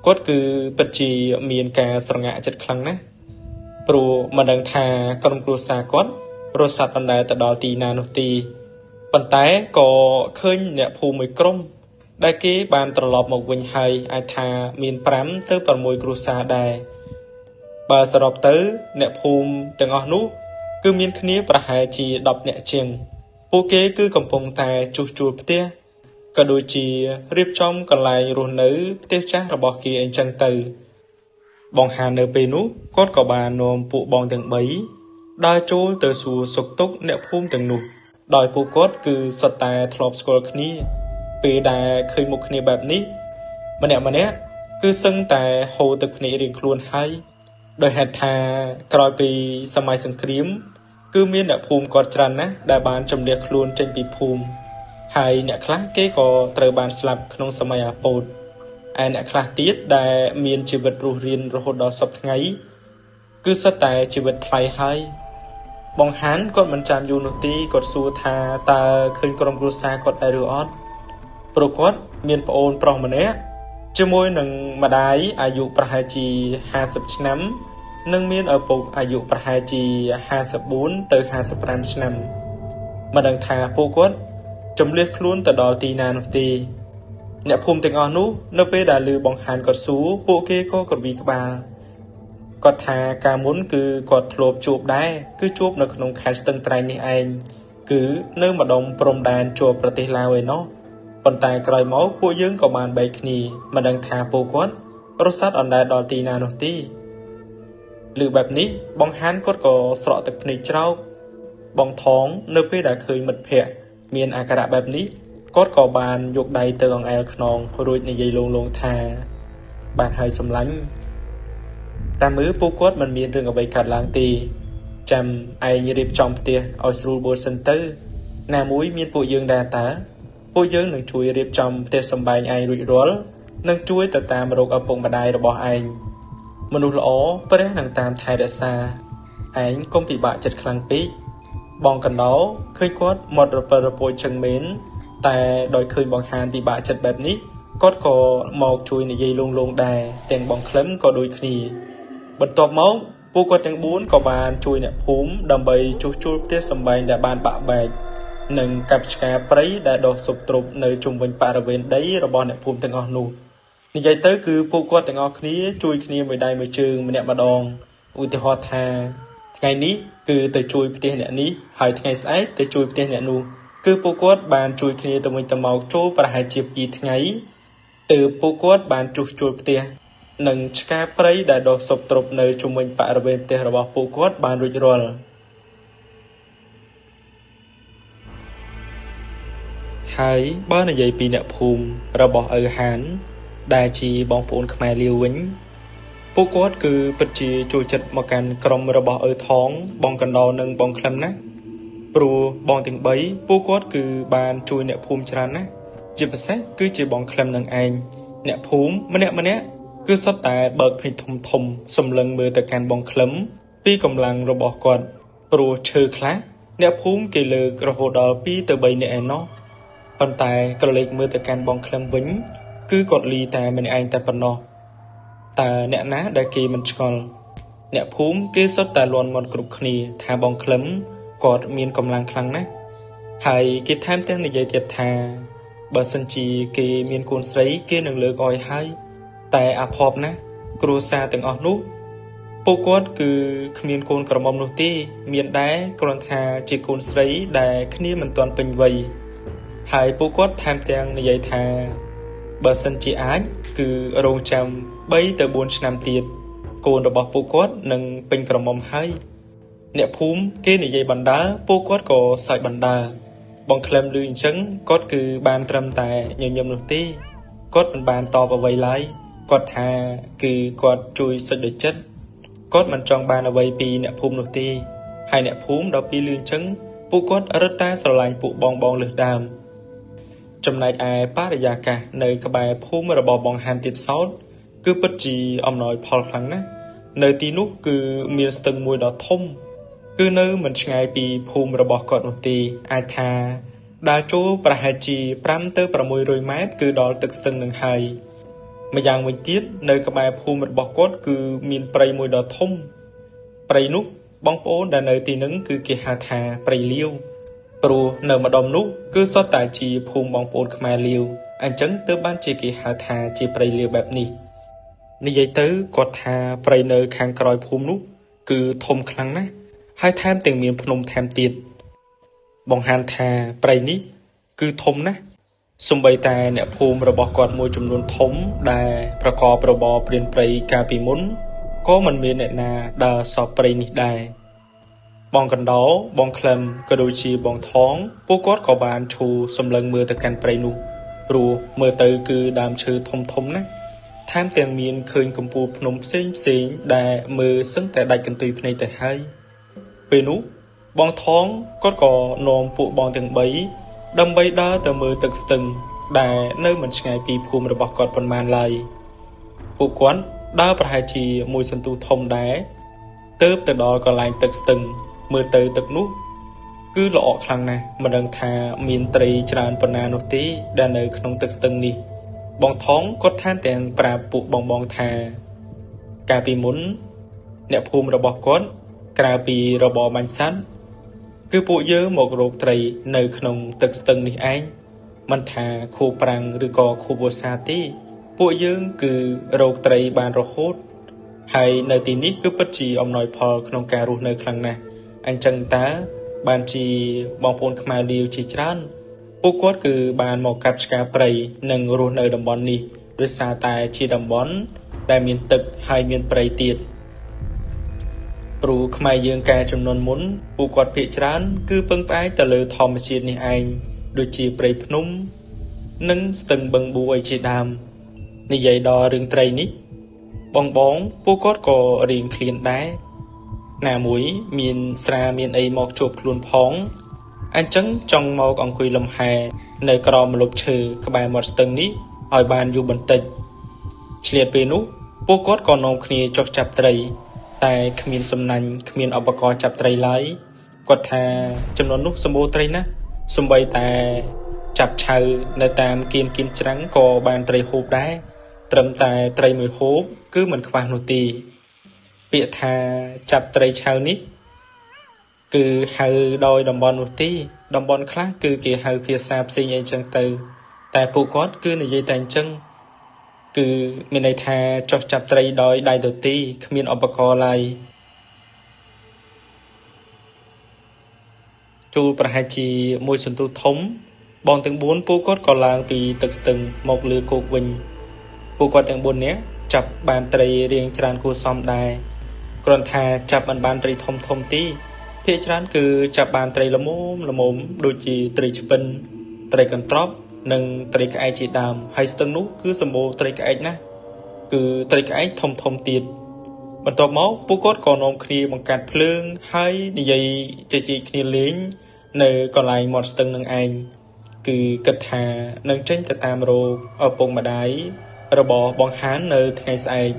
គាត់គឺពិតជាមានការស្រងាក់ចិត្តខ្លាំងណាស់ព្រោះមិនដឹងថាក្រុមគ្រួសារគាត់រត់សត្វអណ្ដែតទៅដល់ទីណានោះទេប៉ុន្តែក៏ឃើញអ្នកភូមិមួយក្រុមដែលគេបានត្រឡប់មកវិញហើយអាចថាមាន5ទៅ6គ្រួសារដែរបើសរុបទៅអ្នកភូមិទាំងអស់នោះគឺមានគ្នាប្រហែលជា10នាក់ជាងពួកគេគឺកំពុងតែជួសជុលផ្ទះក៏ដូចជារៀបចំកន្លែងរស់នៅផ្ទះចាស់របស់គេអីចឹងទៅបងហាននៅពេលនោះគាត់ក៏បាននាំពួកបងទាំង3ដើរចូលទៅសួរសុខទុក្ខអ្នកភូមិទាំងនោះដោយពួកគាត់គឺសុទ្ធតែធ្លាប់ស្គាល់គ្នាពេលដែលឃើញមុខគ្នាបែបនេះម្នាក់គឺសឹងតែហូរទឹកភ្នែករៀងខ្លួនហើយដោយហេតុថាក្រោយពីសម័យសង្គ្រាមគឺមានអ្នកភូមិគាត់ច្រើនណាស់ដែលបានជម្លៀសខ្លួនចេញពីភូមិហើយអ្នកខ្លះគេក៏ត្រូវបានស្លាប់ក្នុងសម័យអាពោតឯអ្នកខ្លះទៀតដែលមានជីវិតរស់រានរហូតដល់សពថ្ងៃគឺសុទ្ធតែជីវិតថ្លៃហើយ បងហានគាត់មិនចាំយូរនោះទេគាត់សួរថាតើឃើញក្រុមគ្រួសារគាត់ដែរឬអត់ព្រោះគាត់មានប្អូនប្រុសម្នាក់ជាមួយនឹងម្ដាយអាយុប្រហែលជា50ឆ្នាំនិងមានឪពុកអាយុប្រហែលជា54ទៅ55ឆ្នាំមិនដឹងថាពួកគាត់ចំលៀសខ្លួនទៅដល់ទីណានោះទេអ្នកភូមិទាំងអស់នោះនៅពេលដែលឮបងហានគាត់សួរពួកគេក៏ក្រវីក្បាលគាត់ថាកាលមុនគឺគាត់ធ្លាប់ជួបដែរគឺជួបនៅក្នុងខេត្តស្ទឹងត្រែងនេះឯងគឺនៅម្ដុំព្រំដែនជាប់ប្រទេសឡាវឯណោះប៉ុន្តែក្រោយមកពួកយើងក៏បានបែកគ្នាមិនដឹងថាពួកគាត់រត់សត្វអណ្ដែតដល់ទីណានោះទេឮបែបនេះបងហានគាត់ក៏ស្រក់ទឹកភ្នែកច្រោកបងថងនៅពេលដែលឃើញមិត្តភ័ក្តិមានអាការៈបែបនេះគាត់ក៏បានយកដៃទៅអង្អែលខ្នងរួចនិយាយលងថាបានហើយសម្លាញ់តាមមើលពួកគាត់មិនមានរឿងអ្វីកើតឡើងទេចាំឯងរៀបចំផ្ទះឲ្យស្រួលបួលសិនទៅណាមួយមានពួកយើងដែរតើពួកយើងនឹងជួយរៀបចំផ្ទះសម្បែងឯងរួចរាល់និងជួយទៅតាមរោគឪពុកម្ដាយរបស់ឯងមនុស្សល្អព្រះនឹងតាមថែរក្សាឯងកុំពិបាកចិត្តខ្លាំងពេកបងកណ្ដោឃើញគាត់មាត់រពើរពោចចឹងមែនតែដោយឃើញបងហានពិបាកចិត្តបែបនេះគាត់ក៏មកជួយនិយាយលងដែរទាំងបងក្លឹមក៏ដូចគ្នាបន្ទាប់មកពួកគាត់ទាំង4ក៏បានជួយអ្នកភូមិដើម្បីជួសជុលផ្ទះសម្បែងដែលបានបាក់បែកនិងកាប់ឆ្ការព្រៃដែលដុះស៊ុបទ្រុបនៅជុំវិញបរិវេណដីរបស់អ្នកភូមិទាំងអស់នោះនិយាយទៅគឺពួកគាត់ទាំងអស់គ្នាជួយគ្នាមួយដៃមួយជើងម្នាក់ម្ដងឧទាហរណ៍ថាថ្ងៃនេះគឺទៅជួយផ្ទះអ្នកនេះហើយថ្ងៃស្អែកទៅជួយផ្ទះអ្នកនោះគឺពួកគាត់បានជួយគ្នាទៅវិញទៅមកចូលប្រហែលជា2ថ្ងៃទើបពួកគាត់បានជួសជុលផ្ទះនិងឆ្ការព្រៃដែលដុះស៊ុបទ្រុបនៅជុំវិញបរិវេណផ្ទះរបស់ពួកគាត់បានរួចរាល់ហើយបើនិយាយពីអ្នកភូមិរបស់ឪហានដែលជាបងប្អូនខ្មែរលាវវិញពួកគាត់គឺពិតជាចូលចិត្តមកកាន់ក្រុមរបស់ឪថងបងកណ្ដោនិងបងក្លឹមណាព្រោះបងទាំង3ពួកគាត់គឺបានជួយអ្នកភូមិច្រើនណាស់ជាពិសេសគឺជាបងក្លឹមនឹងឯងអ្នកភូមិម្នាក់គឺសុទ្ធតែបើកភ្នែកធំសម្លឹងមើលទៅកាន់បងក្លឹមពីកម្លាំងរបស់គាត់ព្រោះឈើខ្លះអ្នកភូមិគេលើករហូតដល់2ទៅ3នាក់ឯណោះប៉ុន្តែក្រឡេកមើលទៅកាន់បងក្លឹមវិញគឺគាត់លីតែម្នាក់ឯងតែប៉ុណ្ណោះតើអ្នកណាដែលគេមិនឆ្ងល់អ្នកភូមិគេសុទ្ធតែលន់មាត់គ្រប់គ្នាថាបងក្លឹមគាត់មានកម្លាំងខ្លាំងណាស់ហើយគេថែមទាំងនិយាយទៀតថាបើសិនជាគេមានកូនស្រីគេនឹងលើកឲ្យហើយតែអាផបណាស់គ្រួសារទាំងអស់នោះពួកគាត់គឺគ្មានកូនក្រមុំនោះទេមានដែរគ្រាន់ថាជាកូនស្រីដែលគ្នាមិនទាន់ពេញវ័យហើយពួកគាត់ថែមទាំងនិយាយថាបើសិនជាអាចគឺរងចាំ3ទៅ4ឆ្នាំទៀតកូនរបស់ពួកគាត់នឹងពេញក្រមុំហើយអ្នកភូមិគេនិយាយបណ្ដាពួកគាត់ក៏សើចបណ្ដាបងក្លឹមឮអញ្ចឹងគាត់គឺបានត្រឹមតែញញឹមនោះទេគាត់មិនបានតបអ្វីឡើយគាត់ថាគឺគាត់ជួយសុចដោយចិត្តគាត់មិនចង់បានអ្វីពីអ្នកភូមិនោះទេហើយអ្នកភូមិដល់ពេលឮអញ្ចឹងពួកគាត់រឹតតែស្រឡាញ់ពួកបងលើសដើមចំណែកឯបរិយាកាសនៅក្បែរភូមិរបស់បងហានទៀតសោតគឺពិតជាអំណោយផលខ្លាំងណាស់នៅទីនោះគឺមានស្ទឹងមួយដ៏ធំគឺនៅមិនឆ្ងាយពីភូមិរបស់គាត់នោះទេអាចថាដើរចូលប្រហែលជា5ទៅ600ម៉ែត្រគឺដល់ទឹកស្ទឹងនឹងហើយម្យ៉ាងវិញទៀតនៅក្បែរភូមិរបស់គាត់គឺមានព្រៃមួយដ៏ធំព្រៃនោះបងប្អូនដែលនៅទីនោះគឺគេហៅថាព្រៃលាវព្រោះនៅម្ដុំនោះគឺសុទ្ធតែជាភូមិបងប្អូនខ្មែរលាវអញ្ចឹងទើបបានជាគេហៅថាជាព្រៃលាវបែបនេះនិយាយទៅគាត់ថាព្រៃនៅខាងក្រោយភូមិនោះគឺធំខ្លាំងណាស់ហើយថែមទាំងមានភ្នំថែមទៀតបង្ហាញថាព្រៃនេះគឺធំណាស់សូម្បីតែអ្នកភូមិរបស់គាត់មួយចំនួនធំដែលប្រកបរបរព្រានព្រៃកាលពីមុនក៏មិនមានអ្នកណាដើរសពព្រៃនេះដែរបងកណ្ដោបងក្លឹមក៏ដូចជាបងថងពួកគាត់ក៏បានឈូសម្លឹងមើលទៅកាន់ព្រៃនោះព្រោះមើលទៅគឺដើមឈើធំណាស់ថែមទាំងមានឃើញកំពូលភ្នំផ្សេងដែលមើលសឹងតែដាច់កន្ទុយភ្នែកទៅហើយពេលនោះបងថងគាត់ក៏នាំពួកបងទាំង3ដើម្បីដើរទៅមើលទឹកស្ទឹងដែលនៅមិនឆ្ងាយពីភូមិរបស់គាត់ប៉ុន្មានឡើយពួកគាត់ដើរប្រហែលជាមួយសន្ទុះធំដែរទើបទៅដល់កន្លែងទឹកស្ទឹង មើលទៅទឹកនោះគឺល្អខ្លាំងណាស់មិនដឹងថាមានត្រីច្រើនប៉ុណ្ណានោះទេដែលនៅក្នុងទឹកស្ទឹងនេះបងថងគាត់ថែមទាំងប្រាប់ពួកបងថាកាលពីមុនអ្នកភូមិរបស់គាត់ក្រៅពីរបរបាញ់សត្វគឺពួកយើងមករកត្រីនៅក្នុងទឹកស្ទឹងនេះឯងមិនថាខួបប្រាំងឬក៏ខួបវស្សាទេពួកយើងគឺរកត្រីបានរហូតហើយនៅទីនេះគឺពិតជាអំណោយផលក្នុងការរស់នៅខ្លាំងណាស់អញ្ចឹងតើបានជាបងប្អូនខ្មែរលាវជាច្រើនពួកគាត់គឺបានមកកាប់ឆ្ការព្រៃនិងរស់នៅតំបន់នេះដោយសារតែជាតំបន់ដែលមានទឹកហើយមានព្រៃទៀតព្រោះខ្មែរយើងកាលចំនួនមុនពួកគាត់ភាគច្រើនគឺពឹងផ្អែកទៅលើធម្មជាតិនេះឯងដូចជាព្រៃភ្នំនិងស្ទឹងបឹងបួអីជាដើមនិយាយដល់រឿងត្រីនេះបងពួកគាត់ក៏រៀងឃ្លានដែរណាមួយមានស្រាមានអីមកជួបខ្លួនផងអញ្ចឹងចង់មកអង្គុយលំហែនៅក្រោមម្លប់ឈើក្បែរមាត់ស្ទឹងនេះឲ្យបានយូរបន្តិចឆ្លៀតពេលនោះពួកគាត់ក៏នាំគ្នាចុះចាប់ត្រីតែគ្មានសំណាញ់គ្មានឧបករណ៍ចាប់ត្រីឡើយគាត់ថាចំនួននោះសម្បូរត្រីណាស់សំបីតែចាប់ឆៅនៅតាមគៀនច្រាំងក៏បានត្រីហូបដែរត្រឹមតែត្រីមួយហូបគឺមិនខ្វះនោះទេពាក្យថាចាប់ត្រីឆៅនេះគឺហៅដោយតំបន់នោះទេតំបន់ខ្លះគឺគេហៅភាសាផ្សេងអីចឹងទៅតែពួកគាត់គឺនិយាយតែអញ្ចឹងគឺមានន័យថាចោះចាប់ត្រីដោយដៃទទេគ្មានឧបករណ៍ឡើយជួលប្រហែលជាមួយសន្ទុះធំបងទាំង4ពួកគាត់ក៏ឡើងពីទឹកស្ទឹងមកលើគោកវិញពួកគាត់ទាំង4នាក់ចាប់បានត្រីរៀងច្រើនគួរសមដែរគ្រាន់ថាចាប់មិនបានត្រីធំទេភាគច្រើនគឺចាប់បានត្រីល្មមដូចជាត្រីឆ្ពិនត្រីកន្ត្រប់និងត្រីក្អែកជាដើមហើយស្ទឹងនោះគឺសម្បូរត្រីក្អែកណាស់គឺត្រីក្អែកធំទៀតបន្ទាប់មកពួកគាត់ក៏នាំគ្នាបង្កាត់ភ្លើងហើយនិយាយជជែកគ្នាលេងនៅកន្លែងមាត់ស្ទឹងនឹងឯងគឺគិតថានឹងចេញទៅតាមរកឪពុកម្ដាយរបស់បងហាននៅថ្ងៃស្អែក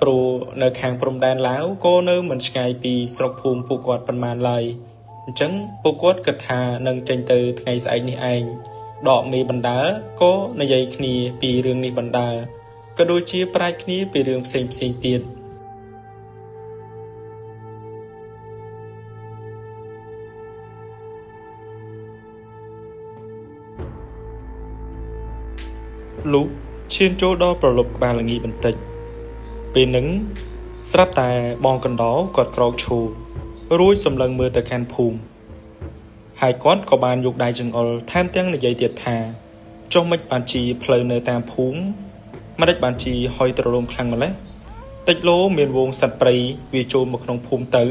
ព្រោះនៅខាងព្រំដែនឡាវក៏នៅមិនឆ្ងាយពីស្រុកភូមិពួកគាត់ប៉ុន្មានឡើយអញ្ចឹងពួកគាត់គិតថានឹងចេញទៅថ្ងៃស្អែកនេះឯងដកមេបណ្ដើក៏និយាយគ្នាពីរឿងនេះបណ្ដើក៏ដូចជាប្រាជ្ញគ្នាពីរឿងផ្សេងទៀតលុះឈានចូលដល់ប្រលប់ក្បាលល្ងីបន្តិចពេលហ្នឹងស្រាប់តែបងកណ្ដោគាត់ក្រោកឈររួចសម្លឹងមើលទៅកាន់ភូមិហើយគាត់ក៏បានយកដៃចង្អុលថែមទាំងនិយាយទៀតថាចុះមិនបានជាផ្លូវនៅតាមភូមិមិនដេចបានជាហុយត្រលងខ្លាំងម្ល៉េះតិចលោមានវងសត្វព្រៃវាចូលមកក្នុងភូមិទៅ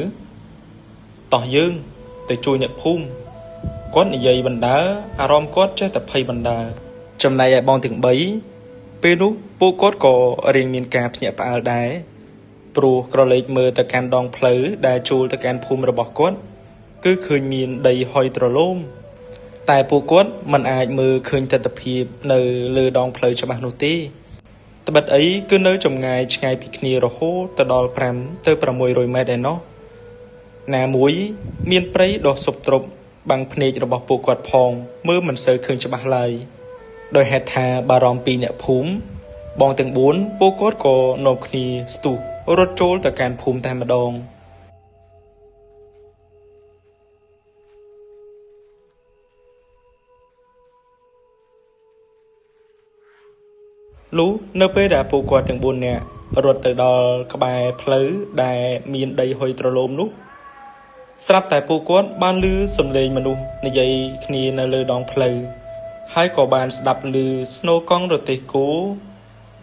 តោះយើងទៅជួយអ្នកភូមិគាត់និយាយបណ្ដើអារម្មណ៍គាត់ចេះតែភ័យបណ្ដើចំណែកឯបងទាំង3ពេលនោះពួកគាត់ក៏រៀងមានការភ្ញាក់ផ្អើលដែរព្រោះក្រឡេកមើលទៅកាន់ដងផ្លូវដែលចូលទៅកាន់ភូមិរបស់គាត់គឺឃើញមានដីហុយត្រឡោមតែពួកគាត់មិនអាចមើលឃើញទិដ្ឋភាពនៅលើដងផ្លូវច្បាស់នោះទេត្បិតអីគឺនៅចម្ងាយឆ្ងាយពីគ្នារហូតទៅដល់5ទៅ600ម៉ែត្រឯណោះណាមួយមានព្រៃដុះស៊ុបទ្រប់បាំងភ្នែករបស់ពួកគាត់ផងមើលមិនសូវឃើញច្បាស់ឡើយដោយហេតុថាបារម្ភពីអ្នកភូមិបងទាំង4ពួកគាត់ក៏នាំគ្នាស្ទុះរត់ចូលទៅកាន់ភូមិតែម្ដងលុះនៅពេលដែលពួកគាត់ទាំង4នាក់រត់ទៅដល់ក្បែរផ្លូវដែលមានដីហុយត្រឡោមនោះស្រាប់តែពួកគាត់បានឮសំឡេងមនុស្សនិយាយគ្នានៅលើដងផ្លូវហើយក៏បានស្ដាប់ឮស្នូកង់រទេះគោ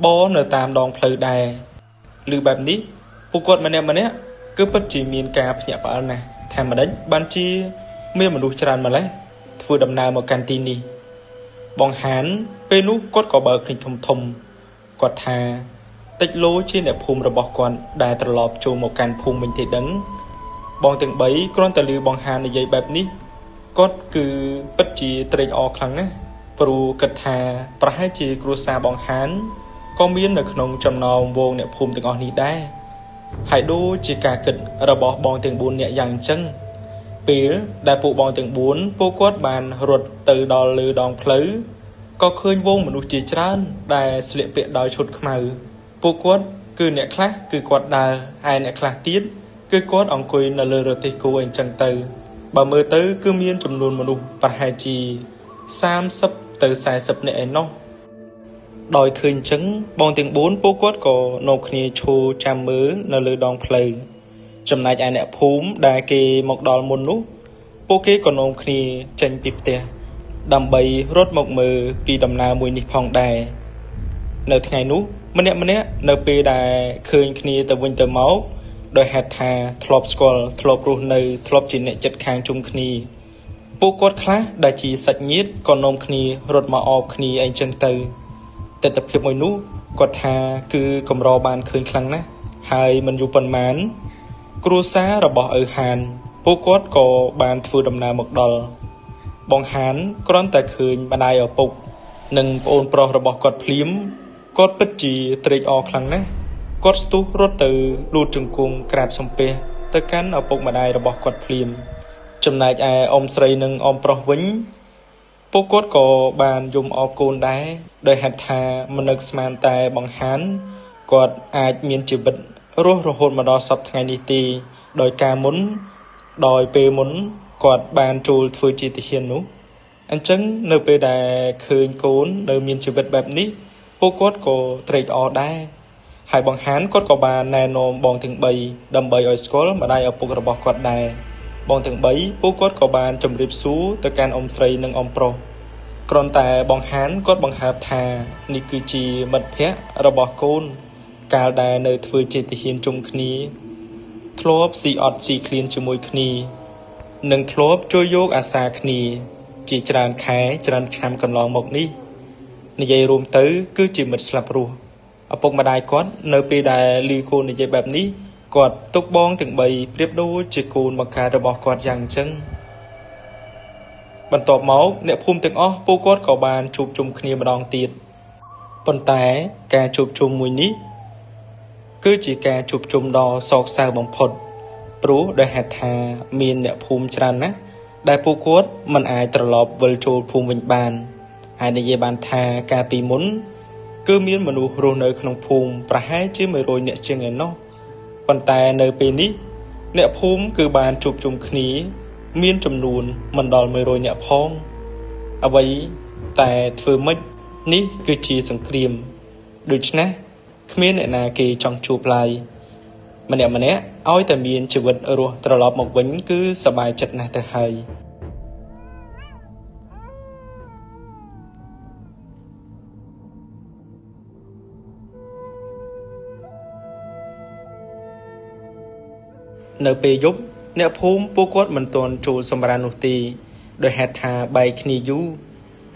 បរនៅតាមដងផ្លូវដែរឮបែបនេះពួកគាត់ម្នាក់គឺពិតជាមានការភ្ញាក់ផ្អើលណាស់ថាម្ដេចបានជាមានមនុស្សច្រើនម្ល៉េះធ្វើដំណើរមកកាន់ទីនេះបងហានពេលនោះគាត់ក៏បើកភ្នែកធំគាត់ថាតិចលោជាអ្នកភូមិរបស់គាត់ដែលត្រឡប់ចូលមកកាន់ភូមិវិញទេដឹងបងទាំង3គ្រាន់តែឮបងហាននិយាយបែបនេះគាត់គឺពិតជាត្រេកអរខ្លាំងណាស់ព្រោះគិតថាប្រហែលជាគ្រួសារបងហានក៏មាននៅក្នុងចំណោមវងអ្នកភូមិទាំងអស់នេះដែរហើយដូចជាការគិតរបស់បងទាំង4នាក់យ៉ាងអញ្ចឹង ពេលដែលពួកបងទាំង4ពួកគាត់បានរត់ទៅដល់លើដងផ្លូវក៏ឃើញវងមនុស្សជាច្រើនដែលស្លៀកពាក់ដោយឈុតខ្មៅពួកគាត់គឺអ្នកខ្លះគឺគាត់ដើរហើយអ្នកខ្លះទៀតគឺគាត់អង្គុយនៅលើរទេះគោអីចឹងទៅបើមើលទៅគឺមានចំនួនមនុស្សប្រហែលជា30ទៅ40នាក់ឯណោះដោយឃើញចឹងបងទាំង4ពួកគាត់ក៏នាំគ្នាឈរចាំមើលនៅលើដងផ្លូវចំណែកឯអ្នកភូមិដែលគេមកដល់មុននោះពួកគេក៏នាំគ្នាចេញពីផ្ទះដើម្បីរត់មកមើលពីដំណើរមួយនេះផងដែរនៅថ្ងៃនោះម្នាក់នៅពេលដែលឃើញគ្នាទៅវិញទៅមកដោយហេតុថាធ្លាប់ស្គាល់ធ្លាប់រស់នៅធ្លាប់ជាអ្នកចិត្តខាងជុំគ្នាពួកគាត់ខ្លះដែលជាសាច់ញាតិក៏នាំគ្នារត់មកអបគ្នាអីចឹងទៅទស្សនភាពមួយនោះគាត់ថាគឺកម្របានឃើញខ្លាំងណាស់ហើយមិនយូរប៉ុន្មានគ្រួសាររបស់ឪហានពួកគាត់ក៏បានធ្វើដំណើរមកដល់បងហានគ្រាន់តែឃើញម្ដាយឪពុកនិងប្អូនប្រុសរបស់គាត់ភ្លាមគាត់ពិតជាត្រេកអរខ្លាំងណាស់គាត់ស្ទុះរត់ទៅលូតជង្គង់ក្រាបសំពះទៅកាន់ឪពុកម្ដាយរបស់គាត់ភ្លាមចំណែកឯអ៊ំស្រីនិងអ៊ំប្រុសវិញពួកគាត់ក៏បានយំអបកូនដែរដោយហេតុថាមិននឹកស្មានតែបង្ហានគាត់អាចមានជីវិតរស់រហូតមកដល់សប្តាហ៍ថ្ងៃនេះទេដោយពេលមុនគាត់បានចូលធ្វើជាទាហាននោះអញ្ចឹងនៅពេលដែលឃើញកូននៅមានជីវិតបែបនេះពួកគាត់ក៏ត្រេកអរដែរហើយបង្ហានគាត់ក៏បានណែនាំបងទាំង3ដើម្បីឲ្យស្គាល់ម្ដាយឪពុករបស់គាត់ដែរបងទាំង3ពួកគាត់ក៏បានជម្រាបសួរទៅកាន់អ៊ំស្រីនិងអ៊ំប្រុសគ្រាន់តែបង្ហានគាត់បង្ហើបថានេះគឺជាមិត្តភក្តិរបស់កូនកាលដែលនៅធ្វើជាទាហានជុំគ្នាធ្លាប់ស៊ីអត់ស៊ីឃ្លានជាមួយគ្នានិងធ្លាប់ជួយយកអាសាគ្នាជាច្រើនខែច្រើនឆ្នាំកន្លងមកនេះនិយាយរួមទៅគឺជាមិត្តស្លាប់រស់ឪពុកម្ដាយគាត់នៅពេលដែលឮកូននិយាយបែបនេះគាត់ទុកបងទាំង3ប្រៀបដូចជាកូនបង្កើតរបស់គាត់យ៉ាងអញ្ចឹងបន្ទាប់មកអ្នកភូមិទាំងអស់ពួកគាត់ក៏បានជួបជុំគ្នាម្ដងទៀតប៉ុន្តែការជួបជុំមួយនេះគឺជាការជួបជុំដ៏សោកសៅបំផុតព្រោះដោយហេតុថាមានអ្នកភូមិច្រើនណាស់ដែលពួកគាត់មិនអាចត្រឡប់វិលចូលភូមិវិញបានហើយនិយាយបានថាកាលពីមុនគឺមានមនុស្សរស់នៅក្នុងភូមិប្រហែលជា100នាក់ជាងឯណោះប៉ុន្តែនៅពេលនេះអ្នកភូមិគឺបានជួបជុំគ្នាមានចំនួនមិនដល់100នាក់ផងអ្វីតែធ្វើម៉េចនេះគឺជាសង្គ្រាមដូច្នេះគ្មានអ្នកណាគេចង់ជួបឡើយម្នាក់ឲ្យតែមានជីវិតរស់ត្រឡប់មកវិញគឺសប្បាយចិត្តណាស់ទៅហើយនៅពេលយប់អ្នកភូមិពួកគាត់មិនទាន់ចូលសម្រាននោះទេដោយហេតុថាបែកគ្នាយូរ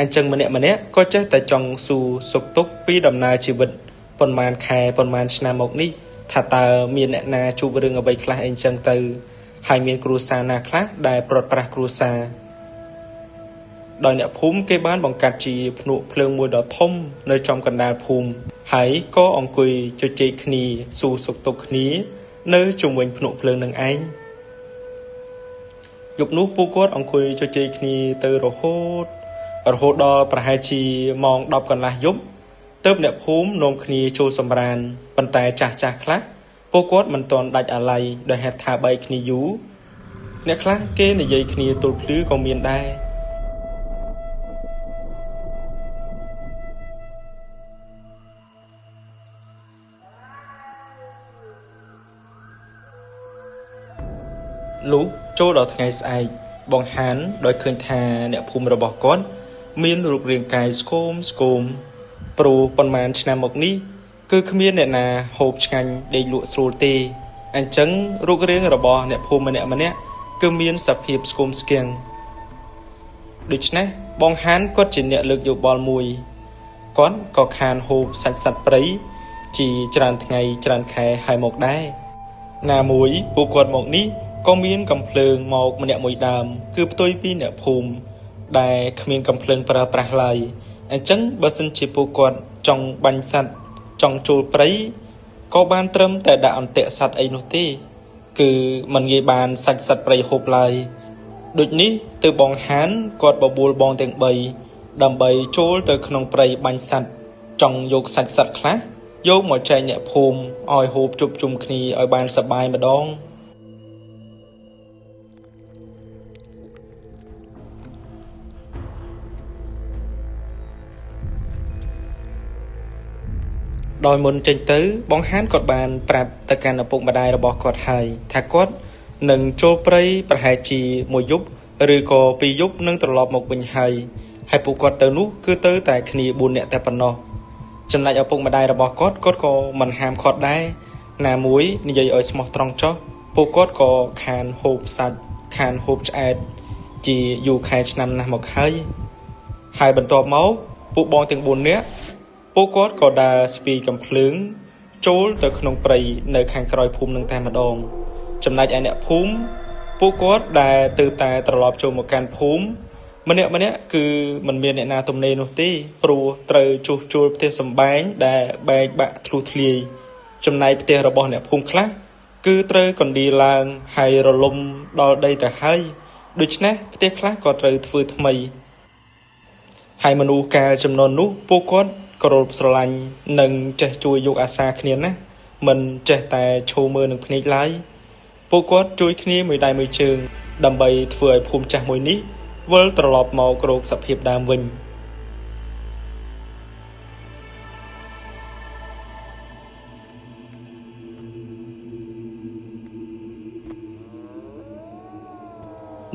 អញ្ចឹងម្នាក់ក៏ចេះតែចង់សួរសុខទុក្ខពីដំណើរជីវិតប៉ុន្មានខែប៉ុន្មានឆ្នាំមកនេះថាតើមានអ្នកណាជួបរឿងអ្វីខ្លះអីចឹងទៅហើយមានគ្រួសារណាខ្លះដែលព្រាត់ប្រាសគ្រួសារដោយអ្នកភូមិគេបានបង្កាត់ជាភ្នក់ភ្លើងមួយដ៏ធំនៅចំកណ្ដាលភូមិហើយក៏អង្គុយជជែកគ្នាសួរសុខទុក្ខគ្នានៅជុំវិញភ្នក់ភ្លើងនឹងឯងយប់នោះពួកគាត់អង្គុយជជែកគ្នាទៅរហូតដល់ប្រហែលជាម៉ោង10កន្លះយប់ទើបអ្នកភូមិនាំគ្នាចូលសម្រានប៉ុន្តែចាស់ខ្លះពួកគាត់មិនទាន់ដាច់អាល័យដោយហេតុថាបែកគ្នាយូរអ្នកខ្លះគេនិយាយគ្នាទល់ភ្លឺក៏មានដែរលុះចូលដល់ថ្ងៃស្អែកបងហានដោយឃើញថាអ្នកភូមិរបស់គាត់មានរូបរាងកាយស្គមព្រោះប៉ុន្មានឆ្នាំមកនេះគឺគ្មានអ្នកណាហូបឆ្ងាញ់ដេកលក់ស្រួលទេអញ្ចឹងរូបរាងរបស់អ្នកភូមិម្នាក់គឺមានសភាពស្គមស្គាំងដូច្នេះបងហានគាត់ជាអ្នកលើកយកបល់មួយគាត់ក៏ខានហូបសាច់សត្វព្រៃជាច្រើនថ្ងៃច្រើនខែហើយមកដែរណាមួយពួកគាត់មកនេះក៏មានកំភ្លើងមកម្នាក់មួយដើមគឺផ្ទុយពីអ្នកភូមិដែលគ្មានកំភ្លើងប្រើប្រាស់ឡើយអញ្ចឹងបើសិនជាពួកគាត់ចង់បាញ់សត្វចង់ចូលព្រៃក៏បានត្រឹមតែដាក់អន្ទាក់សត្វអីនោះទេគឺមិនងាយបានសាច់សត្វព្រៃហូបឡើយ ដូចនេះទើបបងហានគាត់បបួលបងទាំង3ដើម្បីចូលទៅក្នុងព្រៃបាញ់សត្វចង់យកសាច់សត្វខ្លះយកមកចែកអ្នកភូមិឲ្យហូបជប់ជុំគ្នាឲ្យបានសប្បាយម្ដងដោយមុនចេញទៅបងហានគាត់បានប្រាប់ទៅកាន់ឪពុកម្ដាយរបស់គាត់ហើយថាគាត់នឹងចូលព្រៃប្រហែលជាមួយយប់ឬក៏2យប់នឹងត្រឡប់មកវិញហើយពួកគាត់ទៅនោះគឺទៅតែគ្នា4នាក់តែប៉ុណ្ណោះចំណែកឪពុកម្ដាយរបស់គាត់ក៏មិនហាមឃាត់ដែរណាមួយនិយាយឲ្យស្មោះត្រង់ចុះពួកគាត់ក៏ខានហូបសាច់ខានហូបឆ្អែតជាយូរខែឆ្នាំណាស់មកហើយបន្ទាប់មកពួកបងទាំង4នាក់ពួកគាត់ក៏ដើរស្ពីកំភ្លើងចូលទៅក្នុងព្រៃនៅខាងក្រោយភូមិនឹងតែម្ដងចំណែកឯអ្នកភូមិពួកគាត់ដែលទៅតែត្រឡប់ចូលមកកាន់ភូមិម្នាក់គឺមិនមានអ្នកណាទំនេរនោះទេព្រោះត្រូវជួសជុលផ្ទះសម្បែងដែលបែកបាក់ធ្លុះធ្លាយចំណែកផ្ទះរបស់អ្នកភូមិខ្លះគឺត្រូវកណ្ដៀរឡើងហើយរលំដល់ដីទៅហើយដូច្នេះផ្ទះខ្លះក៏ត្រូវធ្វើថ្មីហើយមនុស្សកាលចំនួននោះពួកគាត់គោរពស្រឡាញ់និងចេះជួយយកអាសាគ្នាណាមិនចេះតែឈោមើលនឹងភ្នែកឡើយពួកគាត់ជួយគ្នាមួយដៃមួយជើងដើម្បីធ្វើឲ្យភូមិចាស់មួយនេះវិលត្រឡប់មករកសភាពដើមវិញ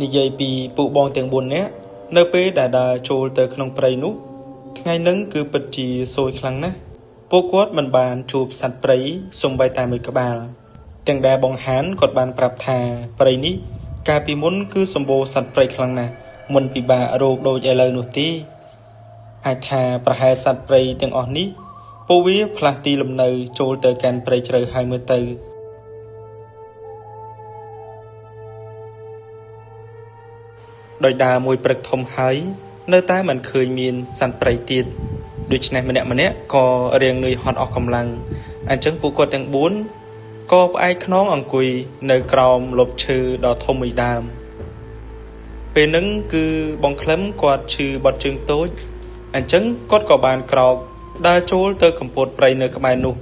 និយាយពីពួកបងទាំង4នាក់នៅពេលដែលដើរចូលទៅក្នុងព្រៃនោះថ្ងៃហ្នឹងគឺពិតជាសោយខ្លាំងណាស់ពួកគាត់មិនបានជួបសត្វព្រៃសូម្បីតែមួយក្បាលទាំងដែលបងហានគាត់បានប្រាប់ថាព្រៃនេះកាលពីមុនគឺសម្បូរសត្វព្រៃខ្លាំងណាស់មិនពិបាករកដូចឥឡូវនោះទេអាចថាប្រហែលសត្វព្រៃទាំងអស់នេះពួកវាផ្លាស់ទីលំនៅចូលទៅកាន់ព្រៃជ្រៅហើយមើលទៅដោយដើរមួយព្រឹកធំហើយនៅតែមិនឃើញមានសត្វព្រៃទៀតដូច្នេះម្នាក់ក៏រៀងនឿយហត់អស់កម្លាំងអញ្ចឹងពួកគាត់ទាំង4ក៏ផ្អែកខ្នងអង្គុយនៅក្រោមលប់ឈើដ៏ធំមួយដើមពេលហ្នឹងគឺបងក្លឹមគាត់ឈឺបត់ជើងតូចអញ្ចឹងគាត់ក៏បានក្រោកដើរចូលទៅកំពតព្រៃនៅក្បែរនោះ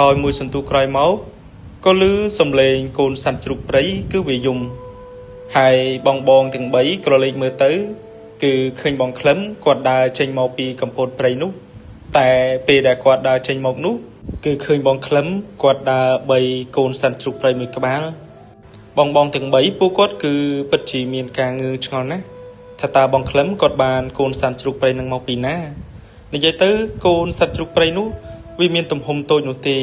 ដោយមួយសន្ទុះក្រោយមកក៏ឮសំឡេងកូនសត្វជ្រូកព្រៃគឺវាយំហើយបងទាំង3ក្រឡេកមើលទៅគឺឃើញបងក្លឹមគាត់ដើរចេញមកពីកំពតព្រៃនោះតែពេលដែលគាត់ដើរចេញមកនោះគឺឃើញបងក្លឹមគាត់ដើរបីកូនសត្វជ្រូកព្រៃមួយក្បាលបងទាំង3ពួកគាត់គឺពិតជាមានការងឿងឆ្ងល់ណាស់ថាតើបងក្លឹមគាត់បានកូនសត្វជ្រូកព្រៃនឹងមកពីណានិយាយទៅកូនសត្វជ្រូកព្រៃនោះវាមានទំហំតូចនោះទេ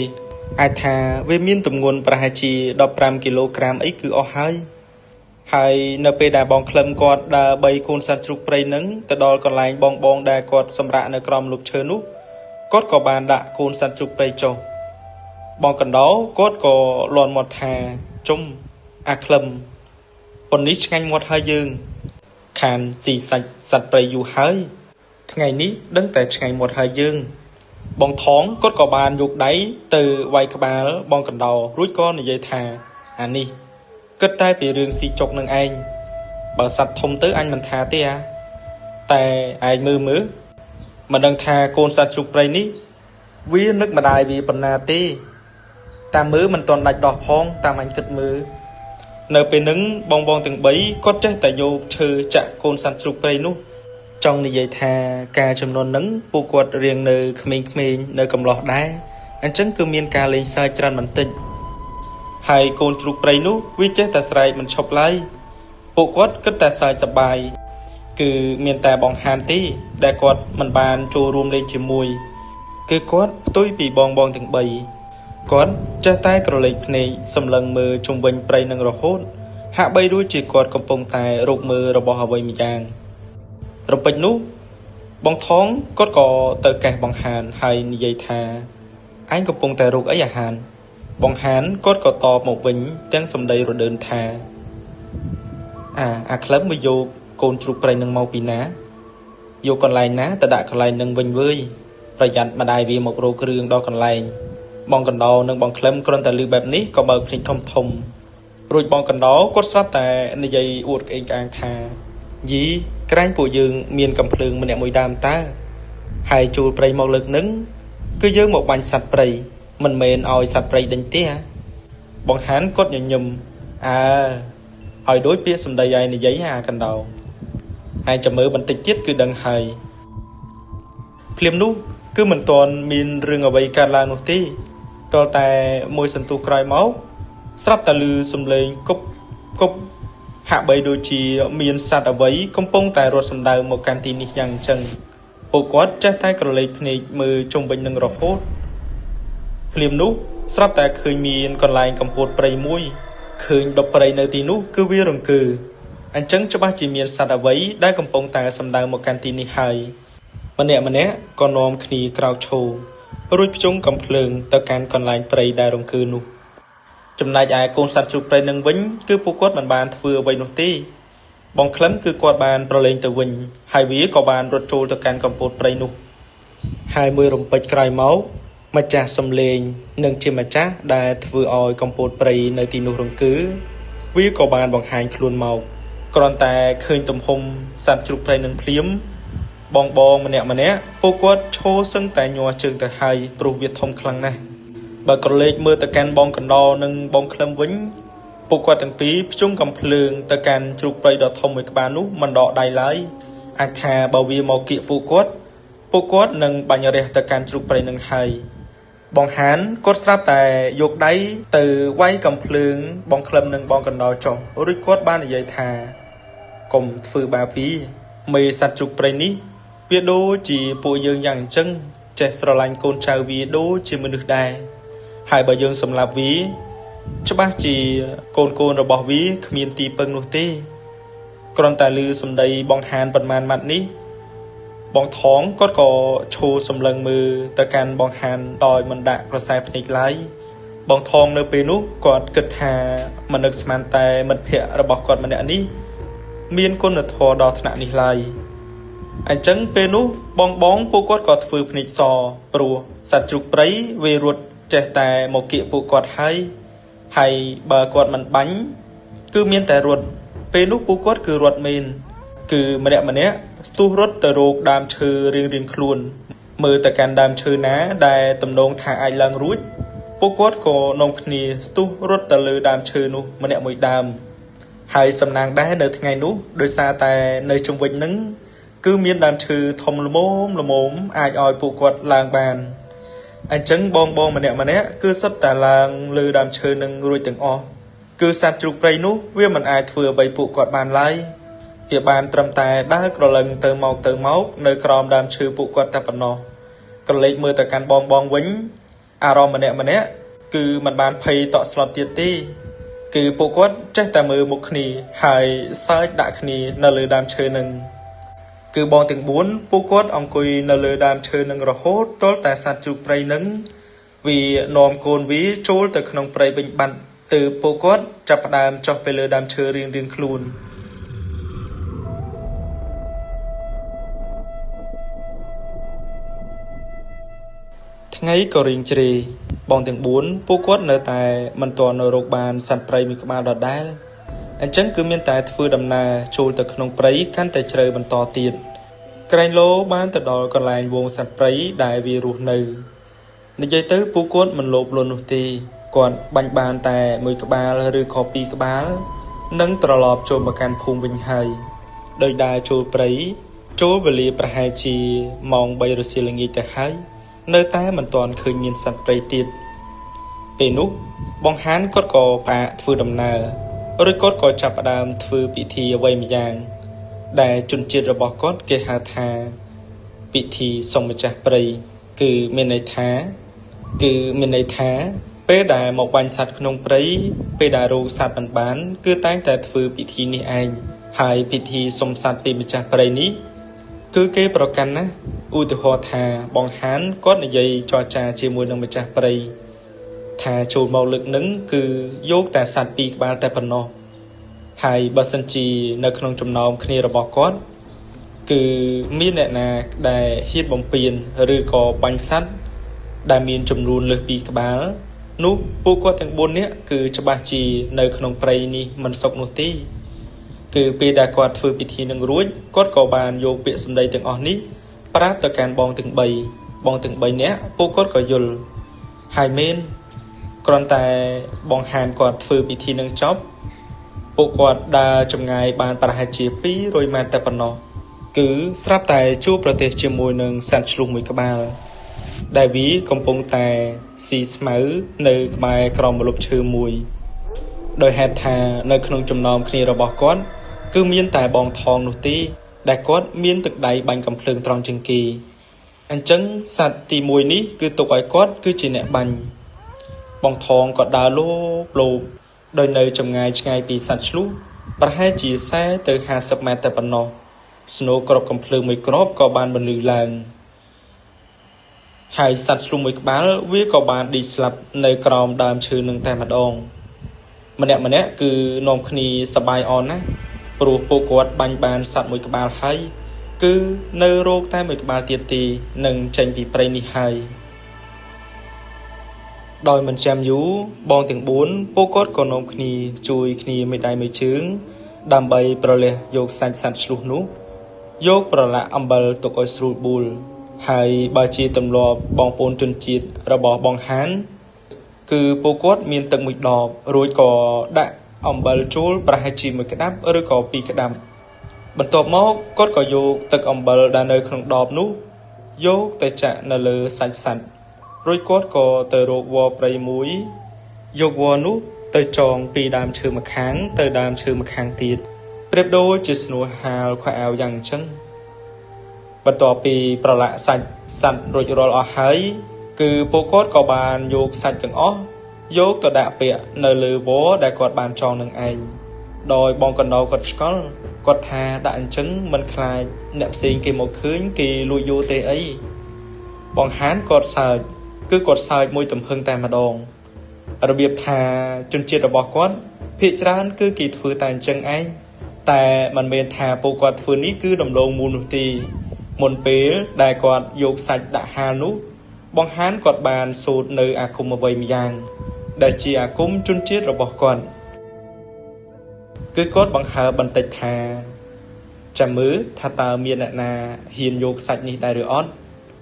អាចថាវាមានទម្ងន់ប្រហែលជា15គីឡូក្រាមអីគឺអស់ហើយនៅពេលដែលបងក្លឹមគាត់ដើរបីកូនសត្វជ្រូកព្រៃនឹងទៅដល់កន្លែងបងដែលគាត់សម្រាកនៅក្រោមលប់ឈើនោះគាត់ក៏បានដាក់កូនសត្វជ្រូកព្រៃចុះបងកណ្ដោគាត់ក៏លាន់មាត់ថាជុំអាក្លឹមប៉ុននេះឆ្ងាញ់មាត់ហើយយើងខានស៊ីសាច់សត្វព្រៃយូរហើយថ្ងៃនេះដឹងតែឆ្ងាញ់មាត់ហើយយើងបងថងគាត់ក៏បានយកដៃទៅវាយក្បាលបងកណ្ដោរួចក៏និយាយថាអានេះគិតតែពីរឿងស៊ីចុកនឹងឯងបើសត្វធំទៅអញមិនថាទេតែឯងមើលមិនដឹងថាកូនសត្វជ្រូកព្រៃនេះវានឹកម្ដាយវាប៉ុណ្ណាទេតាមមើលមិនទាន់ដាច់ដោះផងតាមអញគិតមើលនៅពេលហ្នឹងបងទាំង3គាត់ចេះតែយកឈើចាក់កូនសត្វជ្រូកព្រៃនោះចង់និយាយថាការចំនួនហ្នឹងពួកគាត់រៀងនៅក្មេងៗនៅកំឡោះដែរអញ្ចឹងគឺមានការលេងសើចច្រើនបន្តិចហើយកូនជ្រូកព្រៃនោះវាចេះតែស្រែកមិនឈប់ឡើយពួកគាត់គិតតែសើចសប្បាយគឺមានតែបងហានទេដែលគាត់មិនបានចូលរួមលេងជាមួយគឺគាត់ផ្ទុយពីបងទាំង3គាត់ចេះតែក្រឡេកភ្នែកសម្លឹងមើលជុំវិញព្រៃនឹងរហូតហាក់បីដូចជាគាត់កំពុងតែរកមើលរបស់អ្វីម្យ៉ាងរំពេចនោះបងថងគាត់ក៏ទៅកេះបងហានហើយនិយាយថាឯងកំពុងតែរកអីអាហានបងហានគាត់ក៏តបមកវិញទាំងសម្ដីរដើនថាអាក្លឹមមកយកកូនជ្រូកព្រៃនឹងមកពីណា យកកន្លែងណាទៅដាក់កន្លែងនឹងវិញវើយប្រយ័ត្នម្ដាយវាមករោគ្រឿងដល់កន្លែងបងកណ្ដោនិងបងក្លឹមគ្រាន់តែឮបែបនេះក៏បើកភ្នែកធំធំរួចបងកណ្ដោគាត់ស្រាប់តែនិយាយអួតក្អេងក្អាងថាយីក្រែងពួកយើងមានកំភ្លើងម្នាក់មួយដើមតើហើយជួលព្រៃមកលើកនឹងគឺយើងមកបាញ់សត្វព្រៃមិនមែនឲ្យសត្វព្រៃដេញទេបងហានគាត់ញញឹមឲ្យដូចពាក្យសម្ដីឯងនិយាយអាកណ្ដោឯងចាំមើលបន្តិចទៀតគឺដឹងហើយភ្លាមនោះគឺមិនទាន់មានរឿងអ្វីកើតឡើងនោះទេតលតែមួយសន្ទុះក្រោយមកស្រាប់តែឮសំឡេងគប់ហាក់បីដូចជាមានសត្វអ្វីកំពុងតែរត់សម្ដៅមកកាន់ទីនេះយ៉ាងអញ្ចឹងពួកគាត់ចេះតែក្រឡេកភ្នែកមើលជុំវិញនឹងរហូតភ្លាមនោះស្រាប់តែឃើញមានកន្លែងកំពតព្រៃមួយឃើញដុបព្រៃនៅទីនោះគឺវារង្គើអញ្ចឹងច្បាស់ជាមានសត្វអ្វីដែលកំពុងតែសម្ដៅមកកាន់ទីនេះហើយម្នាក់ក៏នាំគ្នាក្រោកឈររួចភ្ជង់កំភ្លើងទៅកាន់កន្លែងព្រៃដែលរង្គើនោះចំណែកឯកូនសត្វជ្រូកព្រៃនឹងវិញគឺពួកគាត់មិនបានធ្វើអ្វីនោះទេបងក្លឹមគឺគាត់បានប្រឡែងទៅវិញហើយវាក៏បានរត់ចូលទៅកាន់កំពតព្រៃនោះហើយមួយរំពេចក្រោយមកម្ចាស់សំលេងនិងជាម្ចាស់ដែលធ្វើឲ្យកំពតព្រៃនៅទីនោះរង្គើវាក៏បានបង្ហាញខ្លួនមកគ្រាន់តែឃើញទំហំសត្វជ្រូកព្រៃនឹងភ្លាមបងម្នាក់ពួកគាត់ឈោសឹងតែញ័រជើងទៅហើយព្រោះវាធំខ្លាំងណាស់បើក្រឡេកមើលទៅកាន់បងកណ្ដោនិងបងក្លឹមវិញពួកគាត់ទាំងពីរភ្ជង់កំភ្លើងទៅកាន់ជ្រូកព្រៃដ៏ធំមួយក្បាលនោះមិនដកដៃឡើយអាចថាបើវាមកគៀកពួកគាត់នឹងបាញ់រះទៅកាន់ជ្រូកព្រៃនឹងហើយបងហានគាត់ស្រាប់តែយកដៃទៅវាយកំភ្លើងបងក្លឹមនិងបងកណ្ដោចុះរួចគាត់បាននិយាយថាកុំធ្វើបាបវាមេសត្វជ្រូកព្រៃនេះវាដូចជាពួកយើងយ៉ាងអញ្ចឹងចេះស្រឡាញ់កូនចៅវាដូចជាមនុស្សដែរហើយបើយើងសម្លាប់វាច្បាស់ជាកូនរបស់វាគ្មានទីពឹងនោះទេគ្រាន់តែឮសម្ដីបងហានប៉ុន្មានម៉ាត់នេះបងថងគាត់ក៏ឈោសម្លឹងមើលទៅកាន់បងហានដោយមិនដាក់ក្រសែភ្នែកឡើយបងថងនៅពេលនោះគាត់គិតថាមិននឹកស្មានតែមិត្តភក្តិរបស់គាត់ម្នាក់នេះមានគុណធម៌ដល់ថ្នាក់នេះឡើយអញ្ចឹងពេលនោះបងពួកគាត់ក៏ធ្វើភ្នែកសព្រោះសត្វជ្រូកព្រៃវារត់ចេះតែមកគៀកពួកគាត់ហើយបើគាត់មិនបាញ់គឺមានតែរត់ពេលនោះពួកគាត់គឺរត់មែនគឺម្នាក់ស្ទុះរត់ទៅរកដើមឈើរៀងខ្លួនមើលទៅកាន់ដើមឈើណាដែលទំនងថាអាចឡើងរួចពួកគាត់ក៏នាំគ្នាស្ទុះរត់ទៅលើដើមឈើនោះម្នាក់មួយដើមហើយសំណាងដែរនៅថ្ងៃនោះដោយសារតែនៅជុំវិញនឹងគឺមានដើមឈើធំល្មមអាចឲ្យពួកគាត់ឡើងបានអញ្ចឹងបងម្នាក់គឺសុទ្ធតែឡើងលើដើមឈើនឹងរួចទាំងអស់គឺសត្វជ្រូកព្រៃនោះវាមិនអាចធ្វើអ្វីពួកគាត់បានឡើយវាបានត្រឹមតែដើរក្រឡឹងទៅមកនៅក្រោមដើមឈើពួកគាត់តែប៉ុណ្ណោះក្រឡេកមើលទៅកាន់បងវិញអារម្មណ៍ម្នាក់គឺមិនបានភ័យតក់ស្លុតទៀតទេគឺពួកគាត់ចេះតែមើលមុខគ្នាហើយសើចដាក់គ្នានៅលើដើមឈើនឹងគឺបងទាំង4ពួកគាត់អង្គុយនៅលើដើមឈើនឹងរហូតទាល់តែសត្វជ្រូកព្រៃនឹងវានាំកូនវាចូលទៅក្នុងព្រៃវិញបាត់ទើបពួកគាត់ចាប់ផ្ដើមចុះទៅលើដើមឈើរៀងខ្លួនថ្ងៃក៏រៀងជ្រេបងទាំង4ពួកគាត់នៅតែមិនទាន់នៅរកបានសត្វព្រៃមួយក្បាលដដែលអញ្ចឹងគឺមានតែធ្វើដំណើរចូលទៅក្នុងព្រៃកាន់តែជ្រៅបន្តទៀតក្រែងលោបានទៅដល់កន្លែងវងសត្វព្រៃដែលវារស់នៅនិយាយទៅពួកគាត់មិនលោភលន់នោះទេគាត់បាញ់បានតែមួយក្បាលឬក៏ពីរក្បាលនិងត្រឡប់ចូលមកកាន់ភូមិវិញហើយដោយដើរចូលព្រៃចូលវេលាប្រហែលជាម៉ោង3រសៀលល្ងាចទៅហើយនៅតែមិនទាន់ឃើញមានសត្វព្រៃទៀតពេលនោះបងហានគាត់ក៏ផ្អាកធ្វើដំណើររួចគាត់ក៏ចាប់ផ្ដើមធ្វើពិធីអ្វីម្យ៉ាងដែលជនជាតិរបស់គាត់គេហៅថាពិធីសុំម្ចាស់ព្រៃគឺមានន័យថាពេលដែលមកបាញ់សត្វក្នុងព្រៃពេលដែលរោគសត្វមិនបានគឺតែងតែធ្វើពិធីនេះឯងហើយពិធីសុំសត្វពីម្ចាស់ព្រៃនេះគឺគេប្រកាន់ណាឧទាហរណ៍ថាបងហានគាត់និយាយចរចាជាមួយនឹងម្ចាស់ព្រៃថាចូលមកលើកនឹងគឺយកតែសត្វ2ក្បាលតែប៉ុណ្ណោះហើយបើសិនជានៅក្នុងចំណោមគ្នារបស់គាត់ គឺមានអ្នកណាដែលហ៊ានបំពេញឬក៏បាញ់សត្វដែលមានចំនួនលើសពីក្បាលនោះពួកគាត់ទាំង4នាក់គឺច្បាស់ជានៅក្នុងព្រៃនេះមិនសុខនោះទេគឺពេលដែលគាត់ធ្វើពិធីនឹងរួចគាត់ក៏បានយកពាក្យសម្ដីទាំងអស់នេះប្រាប់ទៅកាន់បងទាំង3នាក់ពួកគាត់ក៏យល់ហើយមែនគ្រាន់តែបងហានគាត់ធ្វើពិធីនឹងចប់ពួកគាត់ដើរចម្ងាយបានប្រហែលជា200ម៉ែត្រតែប៉ុណ្ណោះគឺស្រាប់តែជួបប្រទះជាមួយនឹងសត្វឆ្លុះមួយក្បាលដែលវាកំពុងតែស៊ីស្មៅនៅក្បែរក្រោមម្លប់ឈើមួយដោយហេតុថានៅក្នុងចំណោមគ្នារបស់គាត់គឺមានតែបងថងនោះទេដែលគាត់មានទឹកដៃបាញ់កំភ្លើងត្រង់ជាងគេអញ្ចឹងសត្វទី1នេះគឺទុកឲ្យគាត់គឺជាអ្នកបាញ់បងថងក៏ដើរលោបដោយនៅចម្ងាយឆ្ងាយពីសត្វឆ្លុះប្រហែលជា40ទៅ50ម៉ែត្រតែប៉ុណ្ណោះស្នូគ្រាប់កំភ្លើងមួយគ្រាប់ក៏បានបន្លឺឡើងហើយសត្វឆ្លុះមួយក្បាលវាក៏បានដេកស្លាប់នៅក្រោមដើមឈើនឹងតែម្ដងម្នាក់គឺនាំគ្នាសប្បាយអន់ណាស់ព្រោះពួកគាត់បាញ់បានសត្វមួយក្បាលហើយគឺនៅរោគតែមួយក្បាលទៀតទេនឹងចេញពីព្រៃនេះហើយដោយមិនចាំយូរបងទាំង4ពួកគាត់ក៏នាំគ្នាជួយគ្នាមេដៃមួយជើងដើម្បីប្រលះយកសាច់សត្វឆ្លុះនោះយកប្រឡាក់អំបិលទុកឲ្យស្រួលបួលហើយបើជាទម្លាប់បងប្អូនជនជាតិរបស់បងហានគឺពួកគាត់មានទឹកមួយដបរួចក៏ដាក់អំបិលចូលប្រហែលជាមួយក្តាប់ឬក៏2ក្តាប់បន្ទាប់មកគាត់ក៏យកទឹកអំបិលដែលនៅក្នុងដបនោះយកទៅចាក់នៅលើសាច់សត្វរួចគាត់ក៏ទៅរកវល្លិព្រៃមួយយកវល្លិនោះទៅចងពីដើមឈើម្ខាងទៅដើមឈើម្ខាងទៀតប្រៀបដូចជាស្នួលហាលខោអាវយ៉ាងអញ្ចឹងបន្ទាប់ពីប្រឡាក់សាច់សត្វរួចរាល់អស់ហើយគឺពួកគាត់ក៏បានយកសាច់ទាំងអស់យកទៅដាក់ពាក់នៅលើវល្លិដែលគាត់បានចងនឹងឯងដោយបងកណ្ដោគាត់ឆ្កល់គាត់ថាដាក់អញ្ចឹងមិនខ្លាចអ្នកផ្សេងគេមកឃើញគេលួចយកទេអីបងហានគាត់សើចគឺគាត់សើចមួយទំហឹងតែម្ដងរបៀបថាជនជាតិរបស់គាត់ភាគច្រើនគឺគេធ្វើតែអញ្ចឹងឯងតែមិនមែនថាពួកគាត់ធ្វើនេះគឺដំឡូងមូលនោះទេមុនពេលដែលគាត់យកសាច់ដាក់ហាលនោះបងហានគាត់បានសូត្រនៅអាគមអ្វីម្យ៉ាងដែលជាអាគមជនជាតិរបស់គាត់គឺគាត់បង្ហើបបន្តិចថាចាំមើលថាតើមានអ្នកណាហ៊ានយកសាច់នេះដែរឬអត់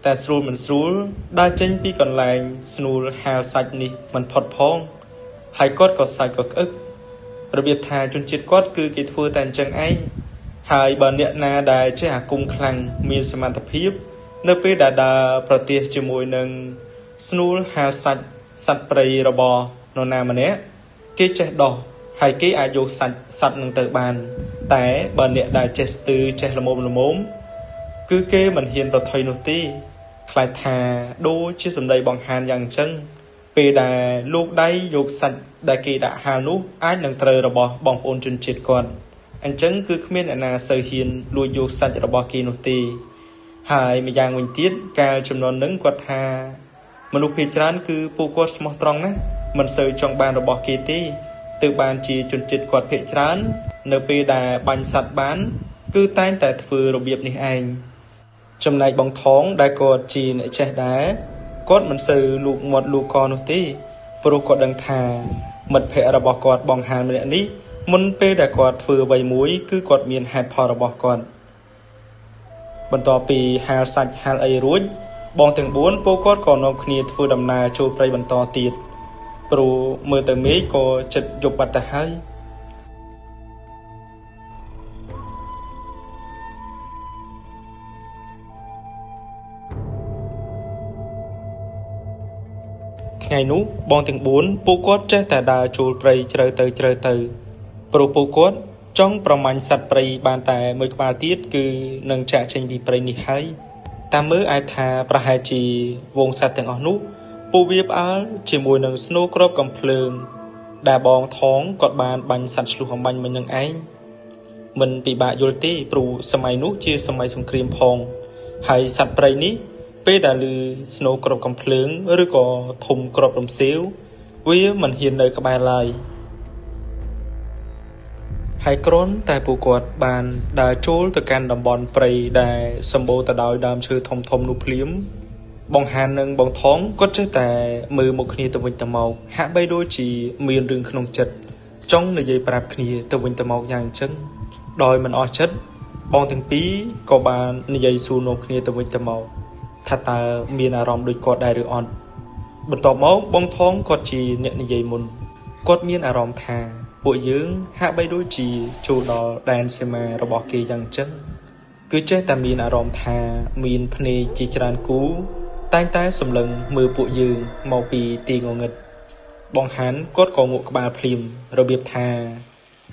តែស្រួលមិនស្រួលដើរចេញពីកន្លែងស្នួលហាលសាច់នេះមិនផុតផងហើយគាត់ក៏សាច់ក៏ក្អឹករបៀបថាជនជាតិគាត់គឺគេធ្វើតែអញ្ចឹងឯងហើយបើអ្នកណាដែលចេះអាគមខ្លាំងមានសមត្ថភាពនៅពេលដែលដើរប្រទះជាមួយនឹងស្នួលហាលសាច់សត្វព្រៃរបស់នរណាម្នាក់គេចេះដោះហើយគេអាចយកសាច់សត្វនឹងទៅបានតែបើអ្នកដែលចេះស្ទើរចេះល្មមគឺគេមិនហ៊ានប្រថុយនោះទេខ្លាចថាដូចជាសម្ដីបងហានយ៉ាងអញ្ចឹងពេលដែលលោកដៃយកសាច់ដែលគេដាក់ហាលនោះអាចនឹងត្រូវរបស់បងប្អូនជនជាតិគាត់អញ្ចឹងគឺគ្មានអ្នកណាសូវហ៊ានលួចយកសាច់របស់គេនោះទេហើយម្យ៉ាងវិញទៀតកាលចំនួននឹងគាត់ថាមនុស្សភាគច្រើនគឺពួកគាត់ស្មោះត្រង់ណាស់មិនសូវចង់បានរបស់គេទេទើបបានជាជនជាតិគាត់ភាគច្រើននៅពេលដែលបាញ់សត្វបានគឺតែងតែធ្វើរបៀបនេះឯងចំណែកបងថងដែលគាត់ជាអ្នកចេះដែរគាត់មិនសូវលូកមាត់លូកកនោះទេព្រោះគាត់ដឹងថាមិត្តភ័ក្តិរបស់គាត់បងហានម្នាក់នេះមុនពេលដែលគាត់ធ្វើអ្វីមួយគឺគាត់មានហេតុផលរបស់គាត់បន្ទាប់ពីហាលសាច់ហាលអីរួចបងទាំង4ពួកគាត់ក៏នាំគ្នាធ្វើដំណើរចូលព្រៃបន្តទៀតព្រោះមើលទៅមេឃក៏ជិតយប់បាត់ទៅហើយថ្ងៃនោះបងទាំង4ពួកគាត់ចេះតែដើរចូលព្រៃជ្រៅទៅព្រោះពួកគាត់ចង់ប្រមាញ់សត្វព្រៃបានតែមួយក្បាលទៀតគឺនឹងចាក់ចេញពីព្រៃនេះហើយតាមមើលអាចថាប្រហែលជាវងសត្វទាំងអស់នោះពួកវាផ្អើលជាមួយនឹងស្នូគ្រាប់កំភ្លើងដែលបងថងគាត់បានបាញ់សត្វឆ្លុះអំបញ្ញមិញនឹងឯងមិនពិបាកយល់ទេព្រោះសម័យនោះជាសម័យសង្គ្រាមផងហើយសត្វព្រៃនេះពេលដែលឮស្នូគ្រាប់កំភ្លើងឬក៏ធំគ្រាប់រំសេវវាមិនហ៊ាននៅក្បែរឡើយ ហើយគ្រាន់តែពួកគាត់បានដើរចូលទៅកាន់តំបន់ព្រៃដែលសម្បូរទៅដោយដើមឈើធំៗនោះភ្លាមបងហាននិងបងថងគាត់ចេះតែមើលមកគ្នាទៅវិញទៅមកហាក់បីដូចជាមានរឿងក្នុងចិត្តចង់និយាយប្រាប់គ្នាទៅវិញទៅមកយ៉ាងអញ្ចឹងដោយមិនអស់ចិត្តបងទាំងពីរក៏បាននិយាយសួរនាំគ្នាទៅវិញទៅមកថាតើមានអារម្មណ៍ដូចគាត់ដែរឬអត់បន្ទាប់មកបងថងគាត់ជាអ្នកនិយាយមុនគាត់មានអារម្មណ៍ថាពួកយើងហាក់បីដូចជាចូលដល់ដែនសីមារបស់គេយ៉ាងអញ្ចឹងគឺចេះតែមានអារម្មណ៍ថាមានភ្នែកជាច្រើនគូតែងតែសម្លឹងមើលពួកយើងមកពីទីងងឹតបងហានគាត់ក៏ងក់ក្បាលភ្លាមរបៀបថា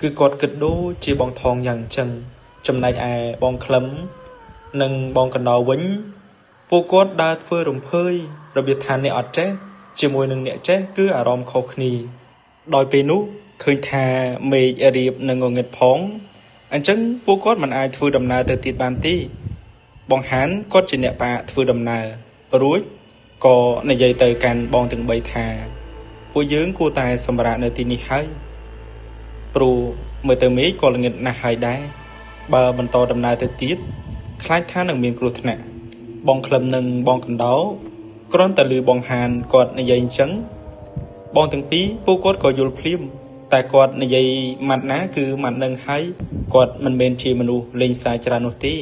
គឺគាត់គិតដូចជាបងថងយ៉ាងអញ្ចឹងចំណែកឯបងក្លឹមនិងបងកណ្ដោវិញពួកគាត់ដើរធ្វើរំភើយរបៀបថាអ្នកអត់ចេះជាមួយនឹងអ្នកចេះគឺអារម្មណ៍ខុសគ្នាដោយពេលនោះឃើញថាមេឃរៀបនិងងងឹតផងអញ្ចឹងពួកគាត់មិនអាចធ្វើដំណើរទៅទៀតបានទេបងហានគាត់ជាអ្នកបាក់ធ្វើដំណើររួចក៏និយាយទៅកាន់បងទាំង3ថាពួកយើងគួរតែសម្រាកនៅទីនេះហើយព្រោះមើលទៅមេឃក៏ល្ងឹតណាស់ហើយដែរបើបន្តដំណើរទៅទៀតខ្លាចថានឹងមានគ្រោះថ្នាក់បងក្លឹមនិងបងកណ្ដោគ្រាន់តែឮបងហានគាត់និយាយអញ្ចឹងបងទាំងពីរពួកគាត់ក៏យល់ភ្លាមតែគាត់និយាយម៉ាត់ណាគឺម៉ាត់នឹងហើយគាត់មិនមែនជាមនុស្សលេងសើចច្រើននោះទេ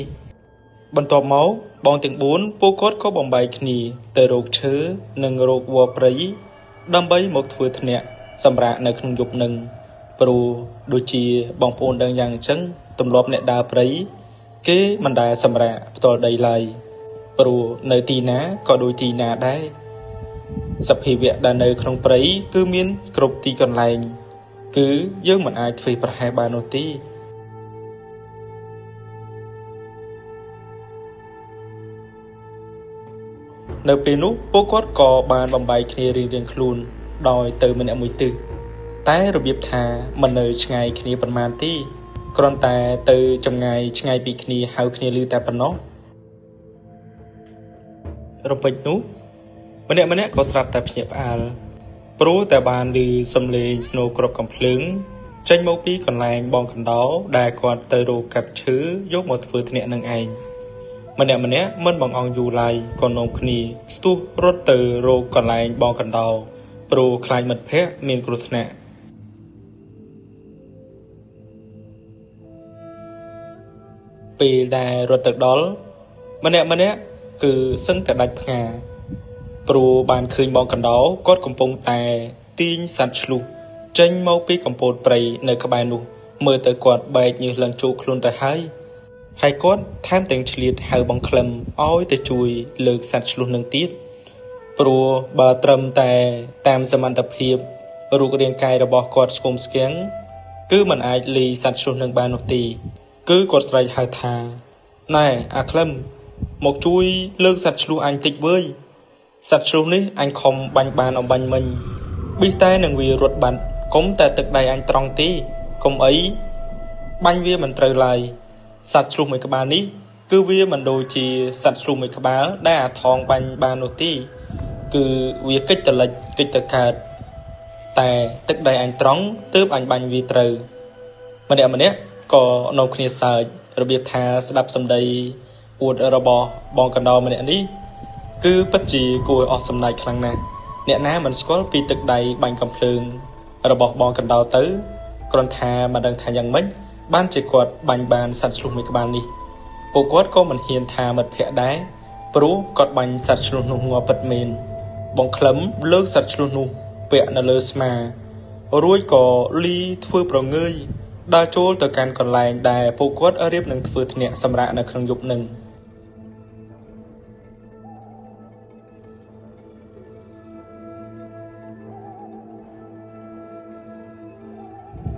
បន្ទាប់មកបងទាំង4ពួកគាត់ក៏បំបែកគ្នាទៅរកឈើនិងរកវល្លិព្រៃដើម្បីមកធ្វើធ្នាក់សម្រាប់នៅក្នុងយប់នឹងព្រោះដូចជាបងប្អូនដឹងយ៉ាងអញ្ចឹងទម្លាប់អ្នកដើរព្រៃគេមិនដែលសម្រាប់ផ្ទាល់ដីឡើយព្រោះនៅទីណាក៏ដូចទីណាដែរសភាវៈដែលនៅក្នុងព្រៃគឺមានគ្រប់ទីកន្លែងគឺយើងមិនអាចធ្វើប្រហែសបាននោះទេនៅពេលនោះពួកគាត់ក៏បានបំបែកគ្នារៀងៗខ្លួនដោយទៅម្នាក់មួយទិសតែរបៀបថាមិននៅឆ្ងាយគ្នាប៉ុន្មានទេគ្រាន់តែទៅចម្ងាយឆ្ងាយពីគ្នាហៅគ្នាឮតែប៉ុណ្ណោះរំពេចនោះម្នាក់ក៏ស្រាប់តែភ្ញាក់ផ្អើលព្រោះតែបានឮសំឡេងស្នូរគ្រាប់កំភ្លើងចេញមកពីកន្លែងបងកណ្ដោដែលគាត់ទៅរកកាប់ឈើយកមកធ្វើធ្នាក់នឹងឯងម្នាក់មិនបងអង្គយូរឡើយក៏នាំគ្នាស្ទុះរត់ទៅរកកន្លែងបងកណ្ដោព្រោះខ្លាចមិត្តភ័ក្តិមានគ្រោះថ្នាក់ពេលដែលរត់ទៅដល់ម្នាក់គឺសឹងតែដាច់ផ្ងាព្រោះបានឃើញបងកណ្ដោគាត់កំពុងតែទាញសត្វឆ្លុះចេញមកពីកំពតព្រៃនៅក្បែរនោះមើលទៅគាត់បែកញើសឡើងចូលខ្លួនទៅហើយគាត់ថែមទាំងឆ្លៀតហៅបងក្លឹមឲ្យទៅជួយលើកសត្វឆ្លុះនឹងទៀតព្រោះបើត្រឹមតែតាមសមត្ថភាពរូបរាងកាយរបស់គាត់ស្គមស្គាំងគឺមិនអាចលីសត្វឆ្លុះនឹងបាននោះទេគឺគាត់ស្រែកហៅថាណែអាក្លឹមមកជួយលើកសត្វឆ្លុះអញតិចវើយសត្វឆ្លុះនេះអញខំបាញ់បានអំបញ្ញមិញប៊ីតែនឹងវារត់បាត់កុំតែទឹកដៃអញត្រង់ទេកុំអីបាញ់វាមិនត្រូវឡើយសត្វឆ្លុះមួយក្បាលនេះគឺវាមិនដូចជាសត្វឆ្លុះមួយក្បាលដែលអាថងបាញ់បាននោះទេគឺវាកិច្ចទៅលិចកិច្ចទៅកើតតែទឹកដៃអញត្រង់ទើបអញបាញ់វាត្រូវម្នាក់ក៏នាំគ្នាសើចរបៀបថាស្ដាប់សម្ដីអួតរបស់បងកណ្ដោម្នាក់នេះគឺពិតជាគួរអស់សំណើចខ្លាំងណាស់អ្នកណាមិនស្គាល់ពីទឹកដៃបាញ់កំភ្លើងរបស់បងកណ្ដោទៅគ្រាន់ថាមិនដឹងថាយ៉ាងម៉េចបានជាគាត់បាញ់បានសត្វឆ្លុះមួយក្បាលនេះពួកគាត់ក៏មិនហ៊ានថាមិត្តភក្តិដែរព្រោះគាត់បាញ់សត្វឆ្លុះនោះងាប់ពិតមែនបងក្លឹមលើកសត្វឆ្លុះនោះពាក់នៅលើស្មារួចក៏លីធ្វើប្រងើយដើរចូលទៅកាន់កន្លែងដែលពួកគាត់រៀបនឹងធ្វើធ្នាក់សម្រាប់នៅក្នុងយប់នឹង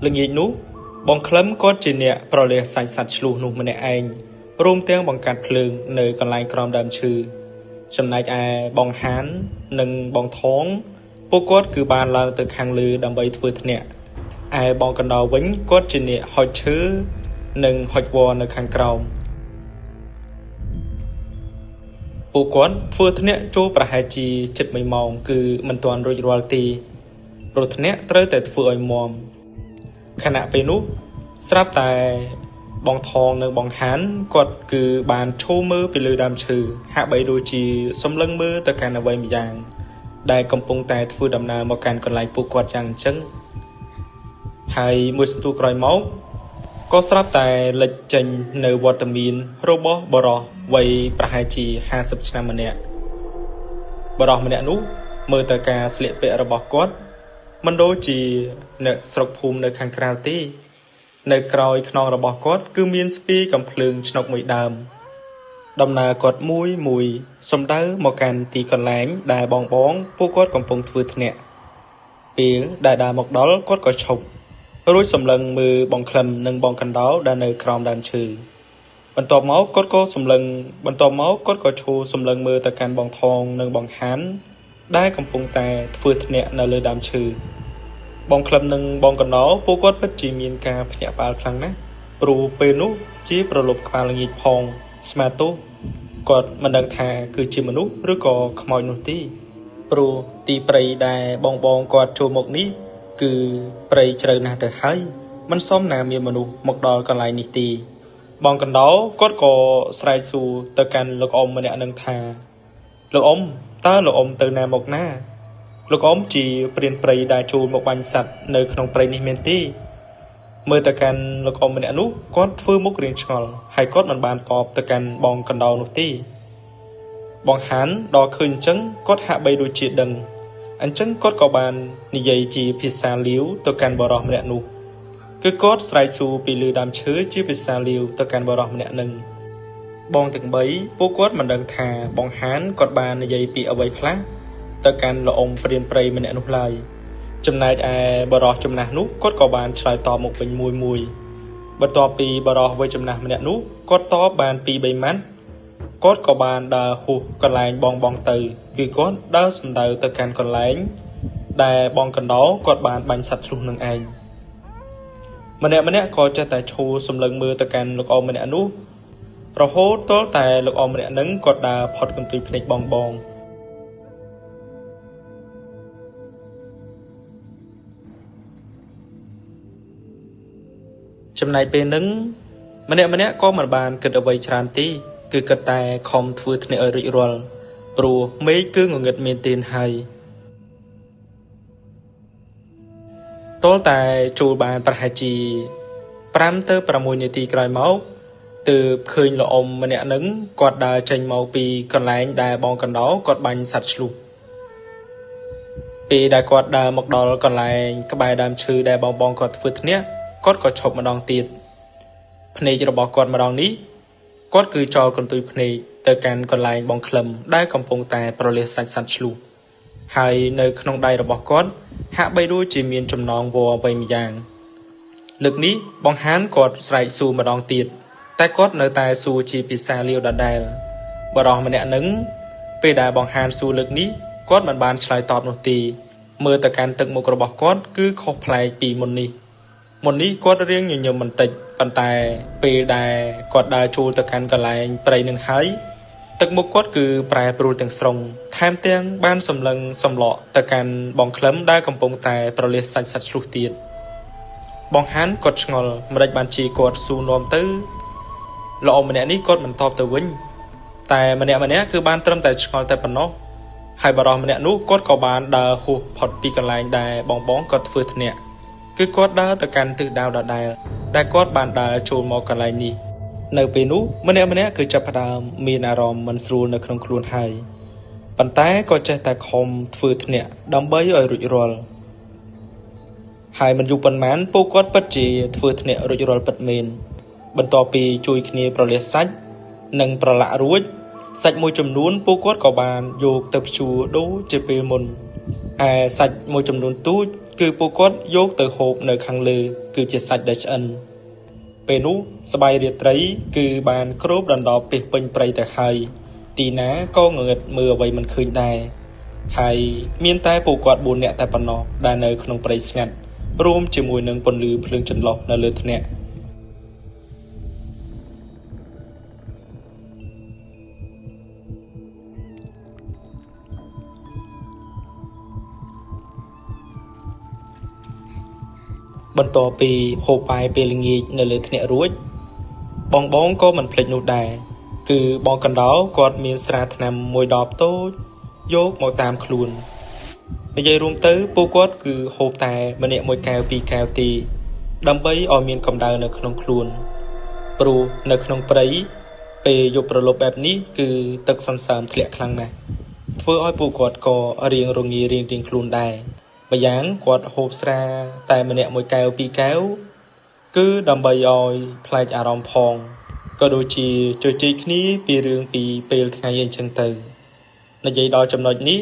ល្ងាចនោះបងក្លឹមគាត់ជាអ្នកប្រលះសាច់សត្វឆ្លុះនោះម្នាក់ឯងរួមទាំងបង្កាត់ភ្លើងនៅកន្លែងក្រោមដើមឈើចំណែកឯបងហាននិងបងថងពួកគាត់គឺបានឡើងទៅខាងលើដើម្បីធ្វើធ្នាក់ឯបងកណ្ដោវិញគាត់ជាអ្នកហុចឈើនិងហុចវល្លិនៅខាងក្រោមពួកគាត់ធ្វើធ្នាក់ចូលប្រហែលជាជិត1ម៉ោងគឺមិនទាន់រួចរាល់ទេព្រោះធ្នាក់ត្រូវតែធ្វើឲ្យមាំខណៈពេលនោះ ស្រាប់តែបងថងនិងបងហានគាត់គឺបានឈោមើលពីលើដើមឈើហាក់បីដូចជាសម្លឹងមើលទៅកាន់អ្វីម្យ៉ាងដែលកំពុងតែធ្វើដំណើរមកកាន់កន្លែងពួកគាត់យ៉ាងអញ្ចឹងហើយមួយសន្ទុះក្រោយមកក៏ស្រាប់តែលេចចេញនៅវត្តមានរបស់បរោះវ័យប្រហែលជា50ឆ្នាំម្នាក់បរោះម្នាក់នោះមើលទៅការស្លៀកពាក់របស់គាត់មិនដូចជាអ្នកស្រុកភូមិនៅខាងក្រៅទេនៅក្រោយខ្នងរបស់គាត់គឺមានស្ពាយកំភ្លើងឆ្នុកមួយដើមដំណើរគាត់មួយសំដៅមកកាន់ទីកន្លែងដែលបងពួកគាត់កំពុងធ្វើធ្នាក់ពេលដែលដើរមកដល់គាត់ក៏ឈប់រួចសម្លឹងមើលបងក្លឹមនិងបងកណ្ដោដែលនៅក្រោមដើមឈើបន្ទាប់មកគាត់ក៏ឈរសម្លឹងមើលទៅកាន់បងថងនិងបងហានដែលកំពុងតែធ្វើធ្នាក់នៅលើដើមឈើបងក្លឹមនិងបងកណ្ដោពួកគាត់ពិតជាមានការភ្ញាក់ផ្អើលខ្លាំងណាស់ព្រោះពេលនោះជាប្រលប់ក្បាលល្ងាចផងស្មាទោគាត់មិនដឹងថាគឺជាមនុស្សឬក៏ខ្មោចនោះទេព្រោះទីព្រៃដែលបងគាត់ចូលមកនេះគឺព្រៃជ្រៅណាស់ទៅហើយមិនសមណាមានមនុស្សមកដល់កន្លែងនេះទេបងកណ្ដោគាត់ក៏ស្រែកសួរទៅកាន់លោកអ៊ំម្នាក់នឹងថាលោកអ៊ំតើលោកអ៊ំទៅណាមកណាលោកអ៊ំជាព្រានព្រៃដែលចូលមកបាញ់សត្វនៅក្នុងព្រៃនេះមែនទេមើលទៅកាន់លោកអ៊ំម្នាក់នោះគាត់ធ្វើមុខរៀងឆ្ងល់ហើយគាត់មិនបានតបទៅកាន់បងកណ្ដោនោះទេបងហានដល់ឃើញអញ្ចឹងគាត់ហាក់បីដូចជាដឹងអញ្ចឹងគាត់ក៏បាននិយាយជាភាសាលាវទៅកាន់បរោះម្នាក់នោះគឺគាត់ស្រែកសួរពីលើដើមឈើជាភាសាលាវទៅកាន់បរោះម្នាក់នឹងបងទាំង3ពួកគាត់មិនដឹងថាបងហានគាត់បាននិយាយពីអ្វីខ្លះទៅកាន់លោកអ៊ំព្រានព្រៃម្នាក់នោះឡើយចំណែកឯបរោះចំណាស់នោះគាត់ក៏បានឆ្លើយតបមកវិញមួយបន្ទាប់ពីបរោះវ័យចំណាស់ម្នាក់នោះគាត់តបបាន2-3ម៉ាត់គាត់ក៏បានដើរហួសកន្លែងបងទៅគឺគាត់ដើរសំដៅទៅកាន់កន្លែងដែលបងកណ្ដោគាត់បានបាញ់សត្វឆ្លុះនឹងឯងម្នាក់ក៏ចេះតែឈរសម្លឹងមើលទៅកាន់លោកអ៊ំម្នាក់នោះរហូតទាល់តែលោកអ៊ំម្នាក់នឹងគាត់ដើរផុតកន្ទុយភ្នែកបងចំណែកពេលហ្នឹងម្នាក់ក៏មិនបានគិតអ្វីច្រើនទេគឺគិតតែខំធ្វើធ្នាក់ឲ្យរួចរាល់ព្រោះមេឃគឺងងឹតមែនទែនហើយតលតែចូលបានប្រហែលជា5ទៅ6នាទីក្រោយមកទើបឃើញលោកអ៊ំម្នាក់ហ្នឹងគាត់ដើរចេញមកពីកន្លែងដែលបងកណ្ដោគាត់បាញ់សត្វឆ្លុះពេលដែលគាត់ដើរមកដល់កន្លែងក្បែរដើមឈើដែលបងគាត់ធ្វើធ្នាក់គាត់ក៏ឈប់ម្ដងទៀតភ្នែករបស់គាត់ម្ដងនេះគាត់គឺចោលកន្ទុយភ្នែកទៅកាន់កន្លែងបងក្លឹមដែលកំពុងតែប្រលះសាច់សត្វឆ្លុះហើយនៅក្នុងដៃរបស់គាត់ហាក់បីដូចជាមានចំណងវល្លិអ្វីម្យ៉ាងលើកនេះបងហានគាត់ស្រែកសួរម្ដងទៀតតែគាត់នៅតែសួរជាភាសាលាវដដែលបរោះម្នាក់នឹងពេលដែលបងហានសួរលើកនេះគាត់មិនបានឆ្លើយតបនោះទេមើលទៅកាន់ទឹកមុខរបស់គាត់គឺខុសប្លែកពីមុននេះគាត់រៀងញញឹមបន្តិចប៉ុន្តែពេលដែលគាត់ដើរចូលទៅកាន់កន្លែងព្រៃនឹងហើយទឹកមុខគាត់គឺប្រែប្រួលទាំងស្រុងថែមទាំងបានសម្លឹងសំឡក់ទៅកាន់បងក្លឹមដែលកំពុងតែប្រលះសាច់សត្វឆ្លុះទៀតបងហានគាត់ឆ្ងល់មិនដេចបានជាគាត់សួរនាំទៅលោកអ៊ំម្នាក់នេះគាត់មិនតបទៅវិញតែម្នាក់គឺបានត្រឹមតែឆ្ងល់តែប៉ុណ្ណោះហើយបរោះម្នាក់នោះគាត់ក៏បានដើរហួសផុតពីកន្លែងដែលបងគាត់ធ្វើធ្នាក់គឺគាត់ដើរទៅកាន់ទិសដៅដដែលគាត់បានដើរចូលមកកន្លែងនេះនៅពេលនោះម្នាក់គឺចាប់ផ្ដើមមានអារម្មណ៍មិនស្រួលនៅក្នុងខ្លួនហើយប៉ុន្តែក៏ចេះតែខំធ្វើធ្នាក់ដើម្បីឲ្យរួចរាល់ហើយមិនយូរប៉ុន្មានពួកគាត់ពិតជាធ្វើធ្នាក់រួចរាល់ពិតមែនបន្ទាប់ពីជួយគ្នាប្រលះសាច់និងប្រឡាក់រួចសាច់មួយចំនួនពួកគាត់ក៏បានយកទៅភ្ជួរដូចជាពេលមុនឯសាច់មួយចំនួនទូចគឺពួកគាត់យកទៅហូបនៅខាងលើគឺជាសាច់ដែលឆ្អិនពេលនោះស្បៃរាត្រីគឺបានគ្របដណ្ដប់ពេះពេញព្រៃទៅហើយទីណាក៏ងងឹតមើលអ្វីមិនឃើញដែរហើយមានតែពួកគាត់4នាក់តែប៉ុណ្ណោះដែលនៅក្នុងព្រៃស្ងាត់រួមជាមួយនឹងពន្លឺភ្លើងចន្លុះនៅលើធ្នាក់ប បន្ទាប់ពីហូបបាយពេលល្ងាចនៅលើថ្នាក់រួចបងក៏មិនភ្លេចនោះដែរគឺបងកណ្ដោគាត់មានស្រាថ្នាំមួយដបតូចយកមកតាមខ្លួននិយាយរួមទៅពួកគាត់គឺហូបតែម្នាក់មួយកែវពីរកែវទីដើម្បីឲ្យមានកម្ដៅនៅក្នុងខ្លួនព្រោះនៅក្នុងព្រៃពេលយប់ប្រលប់បែបនេះគឺទឹកសន្សើមធ្លាក់ខ្លាំងណាស់ធ្វើឲ្យពួកគាត់ក៏រៀងរងារៀងខ្លួនដែរម្យ៉ាងគាត់ហូបស្រាតែម្នាក់មួយកែវពីរកែវគឺដើម្បីឲ្យផ្លែកអារម្មណ៍ផងក៏ដូចជាជជែកគ្នាពីរឿងពីពេលថ្ងៃអីចឹងទៅនិយាយដល់ចំណុចនេះ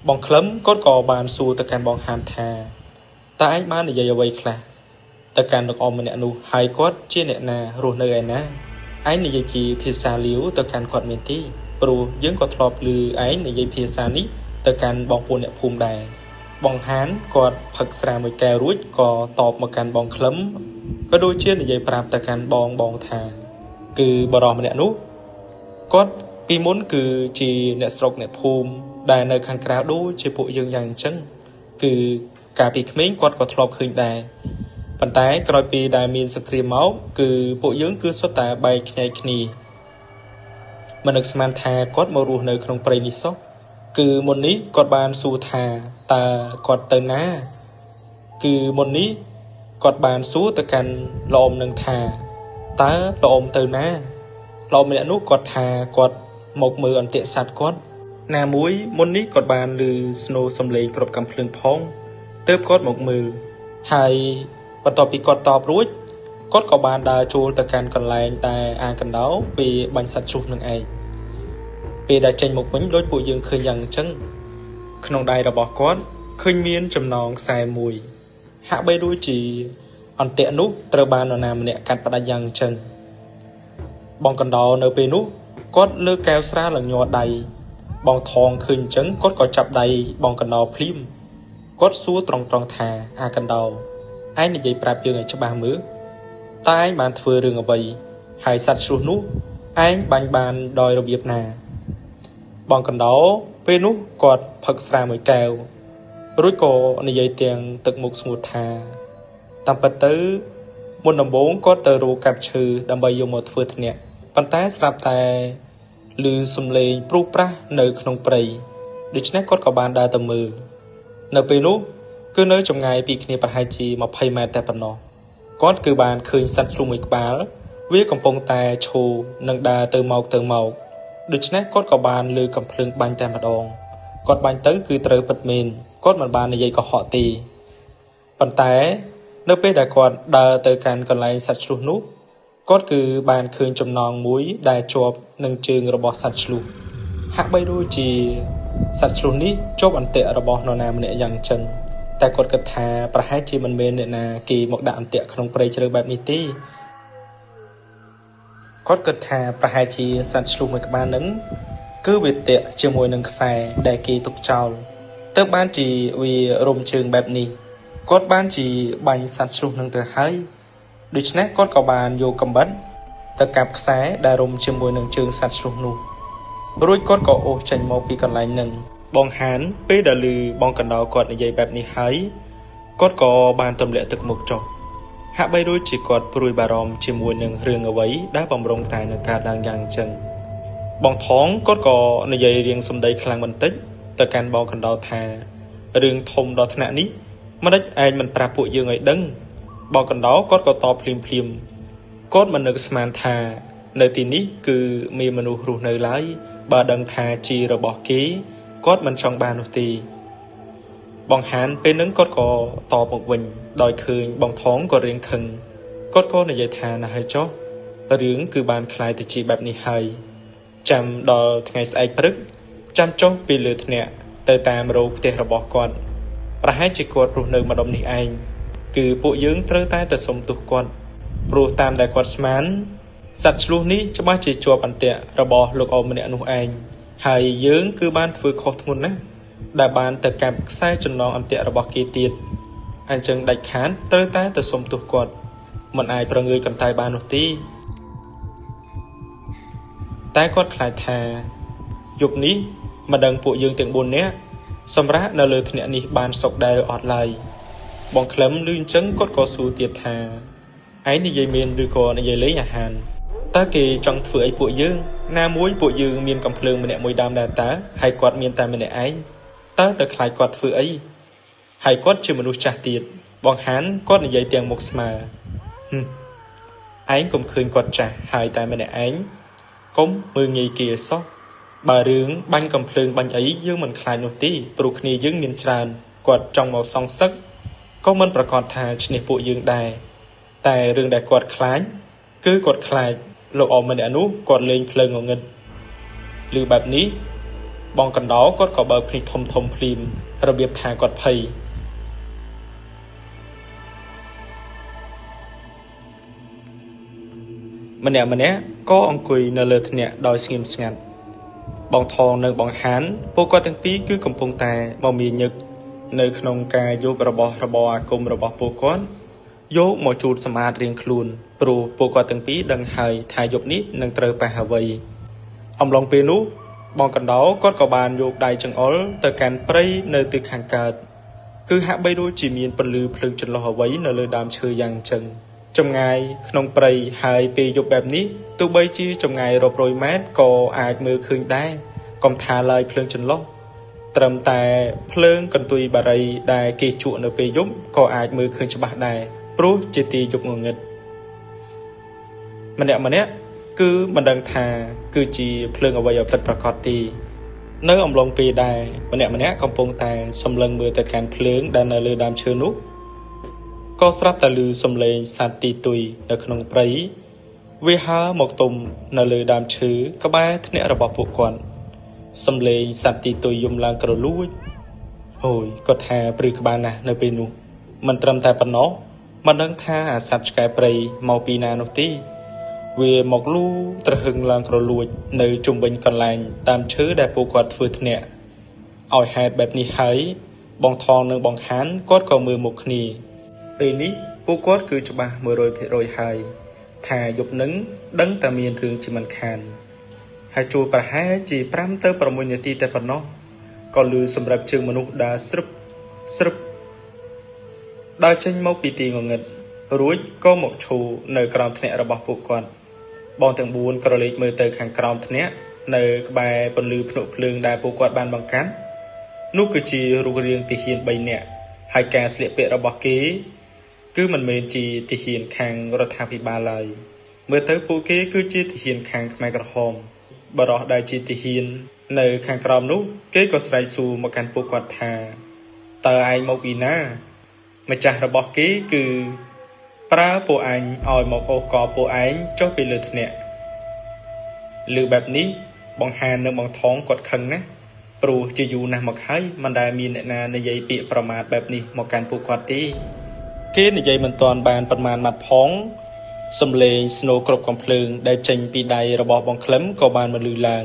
បងក្លឹមគាត់ក៏បានសួរទៅកាន់បងហានថាតើឯងបាននិយាយអ្វីខ្លះទៅកាន់លោកអ៊ំម្នាក់នោះហើយគាត់ជាអ្នកណារស់នៅឯណាឯងនិយាយជាភាសាលាវទៅកាន់គាត់មានទេព្រោះយើងក៏ធ្លាប់ឮឯងនិយាយភាសានេះទៅកាន់បងប្អូនអ្នកភូមិដែរបងហានគាត់ផឹកស្រាមួយកែវរួចក៏តបមកកាន់បងក្លឹមក៏ដូចជានិយាយប្រាប់ទៅកាន់បងថាគឺបរិសម្នាក់នោះគាត់ពីមុនគឺជាអ្នកស្រុកអ្នកភូមិដែលនៅខាងក្រៅដូចជាពួកយើងយ៉ាងអញ្ចឹងគឺកាលពីក្មេងគាត់ក៏ធ្លាប់ឃើញដែរប៉ុន្តែក្រោយពីដែលមានសង្គ្រាមមកគឺពួកយើងគឺសុទ្ធតែបែកខ្ញែកគ្នាមិននឹកស្មានថាគាត់មករស់នៅក្នុងព្រៃនេះសោះគឺមុននេះគាត់បានសួរថាតើគាត់ទៅណាគឺមុននេះគាត់បានសួរទៅកាន់លោកអ៊ំនឹងថាតើលោកអ៊ំទៅណាលោកម្នាក់នោះគាត់ថាគាត់មកមើលអន្ទាក់សัตว์គាត់ណាមួយមុននេះគាត់បានឮស្នូរសំឡេងគ្រប់កំភ្លើងផងទើបគាត់មកមើលហើយបន្ទាប់ពីគាត់តបរួចគាត់ក៏បានដើរចូលទៅកាន់កន្លែងដែលអាកណ្ដោពីបាញ់សัตว์ជ្រូកនឹងឯងពេលដែលចេញមកវិញដូចពួកយើងឃើញយ៉ាងអញ្ចឹងក្នុងដៃរបស់គាត់ឃើញមានចំណងខ្សែមួយហាក់បីដូចជាអន្ទាក់នោះត្រូវបាននរណាម្នាក់កាត់ផ្ដាច់យ៉ាងអញ្ចឹងបងកណ្ដោនៅពេលនោះគាត់លើកកែវស្រាឡើងញ័រដៃបងថងឃើញអញ្ចឹងគាត់ក៏ចាប់ដៃបងកណ្ដោភ្លាមគាត់សួរត្រង់ថាអាកណ្ដោឯងនិយាយប្រាប់យើងឲ្យច្បាស់មើលតើឯងបានធ្វើរឿងអ្វីហើយសัตว์ជ្រូកនោះឯងបាញ់បានដោយរបៀបណាបងកណ្ដោពេលនោះគាត់ផឹកស្រាមួយកែវរួចក៏និយាយទាំងទឹកមុខស្ងួតថាតាមពិតទៅមុនដំបូងគាត់ទៅរកកាប់ឈើដើម្បីយកមកធ្វើធ្នាក់ប៉ុន្តែស្រាប់តែឮសំឡេងព្រុសប្រាសនៅក្នុងព្រៃដូច្នេះគាត់ក៏បានដើរទៅមើលនៅពេលនោះគឺនៅចម្ងាយពីគ្នាប្រហែលជា20ម៉ែត្រតែប៉ុណ្ណោះគាត់គឺបានឃើញសត្វជ្រូកមួយក្បាលវាកំពុងតែឈរនិងដើរទៅមកដូច្នេះគាត់ក៏បានលើកកំភ្លើងបាញ់តែម្ដងគាត់បាញ់ទៅគឺត្រូវពិតមែនគាត់មិនបាននិយាយកុហកទេប៉ុន្តែនៅពេលដែលគាត់ដើរទៅកាន់កន្លែងសត្វជ្រូកនោះគាត់គឺបានឃើញចំណងមួយដែលជាប់នឹងជើងរបស់សត្វជ្រូកហាក់បីដូចជាសត្វជ្រូកនេះជាប់អន្ទាក់របស់នរណាម្នាក់យ៉ាងចឹងតែគាត់គិតថាប្រហែលជាមិនមែនអ្នកណាគេមកដាក់អន្ទាក់ក្នុងព្រៃជ្រៅបែបនេះទេគាត់គិតថាប្រហែលជាសត្វឆ្លុះមួយក្បាលនឹងគឺវាតាក់ជាមួយនឹងខ្សែដែលគេទុកចោលទើបបានជាវារុំជើងបែបនេះគាត់បានជាបាញ់សត្វឆ្លុះនឹងទៅហើយដូច្នេះគាត់ក៏បានយកកំបិតទៅកាប់ខ្សែដែលរុំជាមួយនឹងជើងសត្វឆ្លុះនោះរួចគាត់ក៏អូសចេញមកពីកន្លែងនឹងបងហានពេលដែលឮបងកណ្ដោគាត់និយាយបែបនេះហើយគាត់ក៏បានទម្លាក់ទឹកមុខចុះហាក់បីដូចជាគាត់ព្រួយបារម្ភជាមួយនឹងរឿងអ្វីដែលបំរុងតែនឹងកើតឡើងយ៉ាងចឹងបងថងគាត់ក៏និយាយរៀងសម្ដីខ្លាំងបន្តិចទៅកាន់បងកណ្ដោថារឿងធំដល់ថ្នាក់នេះមិនដេចឯងមិនប្រាប់ពួកយើងឲ្យដឹងបងកណ្ដោគាត់ក៏តបភ្លាមគាត់មិននឹកស្មានថានៅទីនេះគឺមានមនុស្សរស់នៅឡើយបើដឹងថាជារបស់គេគាត់មិនចង់បាននោះទេបងហានពេលហ្នឹងគាត់ក៏តបមកវិញដោយឃើញបងថងក៏រៀងខឹងគាត់ក៏និយាយថាណាស់ហើយចុះរឿងគឺបានคล้ายទៅជាបែបនេះហើយចាំដល់ថ្ងៃស្អែកព្រឹកចាំចុះពីលើថ្នាក់ទៅតាមរោផ្ទះរបស់គាត់ប្រហែលជាគាត់រស់នៅម្ដុំនេះឯងគឺពួកយើងត្រូវតែទៅសុំទោសគាត់ព្រោះតាមដែលគាត់ស្មានសត្វឆ្លុះនេះច្បាស់ជាជាប់អន្ទាក់របស់លោកអ៊ំម្នាក់នោះឯងហើយយើងគឺបានធ្វើខុសធ្ងន់ណាស់ដែលបានទៅកាប់ខ្សែចំណងអន្ទាក់របស់គេទៀតអញ្ចឹងដាច់ខាតត្រូវតែទៅសុំទោសគាត់មិនអាចប្រងើយកន្តើយបាននោះទេតែគាត់ខ្លាចថាយប់នេះមិនដឹងពួកយើងទាំង4នាក់សម្រាប់នៅលើថ្នាក់នេះបានសុខដែរឬអត់ឡើយ បងក្លឹមលឺអញ្ចឹងគាត់ក៏សួរទៀតថាឯងនិយាយមានឬក៏និយាយលេងអាហារតើគេចង់ធ្វើអីពួកយើងណាមួយពួកយើងមានកំភ្លើងម្នាក់មួយដើមដែរតើហើយគាត់មានតែម្នាក់ឯងតើខ្លាចគាត់ធ្វើអីហើយគាត់ជាមនុស្សចាស់ទៀតបងហានគាត់និយាយទាំងមុខស្មើឯងកុំឃើញគាត់ចាស់ហើយតែម្នាក់ឯងកុំមើងងាយគេសោះបើរឿងបាញ់កំភ្លើងបាញ់អីយើងមិនខ្លាចនោះទេព្រោះគ្នាយើងមានច្រើនគាត់ចង់មកសងសឹកក៏មិនប្រកាសថាឈ្នះពួកយើងដែរតែរឿងដែលគាត់ខ្លាចគឺគាត់ខ្លាចលោកអមម្នាក់នោះគាត់លេងភ្លើងងងឹតឬបែបនេះបងកណ្ដោគាត់ក៏បើកភ្នែកធំភ្លាមរបៀបថាគាត់ភ័យម្នាក់ក៏អង្គុយនៅលើថ្នាក់ដោយស្ងៀមស្ងាត់បងថងនិងបងហានពួកគាត់ទាំងពីរគឺកំពុងតែមកមានញឹកនៅក្នុងការយករបស់របរអាគមរបស់ពួកគាត់យកមកជូតសម្អាតរៀងខ្លួនព្រោះពួកគាត់ទាំងពីរដឹងហើយថាយប់នេះនឹងត្រូវប៉ះអ្វីអំឡុងពេលនោះបងកណ្ដោគាត់ក៏បានយកដៃចង្អុលទៅកាន់ព្រៃនៅទិសខាងកើតគឺហាក់បីដូចជាមានពន្លឺភ្លើងចន្លុះអ្វីនៅលើដើមឈើយ៉ាងអញ្ចឹងចម្ងាយក្នុងព្រៃហើយពេលយប់បែបនេះទោះបីជាចម្ងាយរាប់រយម៉ែត្រក៏អាចមើលឃើញដែរកុំថាឡើយភ្លើងចន្លុះត្រឹមតែភ្លើងកន្ទុយបារីដែលគេជក់នៅពេលយប់ក៏អាចមើលឃើញច្បាស់ដែរព្រោះជាទីយប់ងងឹតម្នាក់គឺមិនដឹងថាគឺជាភ្លើងអ្វីឲ្យពិតប្រាកដទេនៅអំឡុងពេលដែលម្នាក់កំពុងតែសម្លឹងមើលទៅកាន់ភ្លើងដែលនៅលើដើមឈើនោះក៏ស្រាប់តែឮសំឡេងសត្វទីទុយនៅក្នុងព្រៃវាហើរមកទុំនៅលើដើមឈើក្បែរថ្នាក់របស់ពួកគាត់សំឡេងសត្វទីទុយយំឡើងក្រលួចអូយគាត់ថាព្រឺក្បាលណាស់នៅពេលនោះមិនត្រឹមតែប៉ុណ្ណោះមិនដឹងថាអាសត្វឆ្កែព្រៃមកពីណានោះទេវាមកលូត្រហឹងឡើងក្រលួចនៅជុំវិញកន្លែងតាមឈើដែលពួកគាត់ធ្វើថ្នាក់ឲ្យហេតុបែបនេះហើយបងថងនិងបងហានគាត់ក៏មើលមុខគ្នាពេលនេះពួកគាត់គឺច្បាស់ 100% ហើយថាយប់នឹងដឹងតែមានរឿងជាមិនខានហើយជួលប្រហែលជា5ទៅ6នាទីតែប៉ុណ្ណោះក៏លឺសម្រាប់ជើងមនុស្សដើរស្រុបដើរចេញមកពីទីងងឹតរួចក៏មកឈរនៅក្រោមថ្នាក់របស់ពួកគាត់បងទាំង4ក៏រលេចមើលទៅខាងក្រោមថ្នាក់នៅក្បែរពន្លឺភ្នក់ភ្លើងដែលពួកគាត់បានបង្កាន់នោះគឺជារូបរាងទាហាន3នាក់ហើយការស្លៀកពាក់របស់គេគឺមិនមែនជាទាហានខាងរដ្ឋាភិបាលឡើយមើលទៅពួកគេគឺជាទាហានខាងខ្មែរក្រហមបរិះដែលជាទាហាននៅខាងក្រោមនោះគេក៏ស្រែកសួរមកកាន់ពួកគាត់ថាតើឯងមកពីណាម្ចាស់របស់គេគឺប្រើពួកអញឲ្យមកអូសកពួកឯងចុះពីលើថ្នាក់ឮបែបនេះបងហាននិងបងថងគាត់ខឹងណាស់ព្រោះជាយូរណាស់មកហើយមិនដែលមានអ្នកណានិយាយពាក្យប្រមាថបែបនេះមកកាន់ពួកគាត់ទេគេនិយាយមិនទាន់បានប៉ុន្មានម៉ាត់ផងសំឡេងស្នូគ្រប់កំភ្លើងដែលចេញពីដៃរបស់បងក្លឹមក៏បានមកលឺឡើង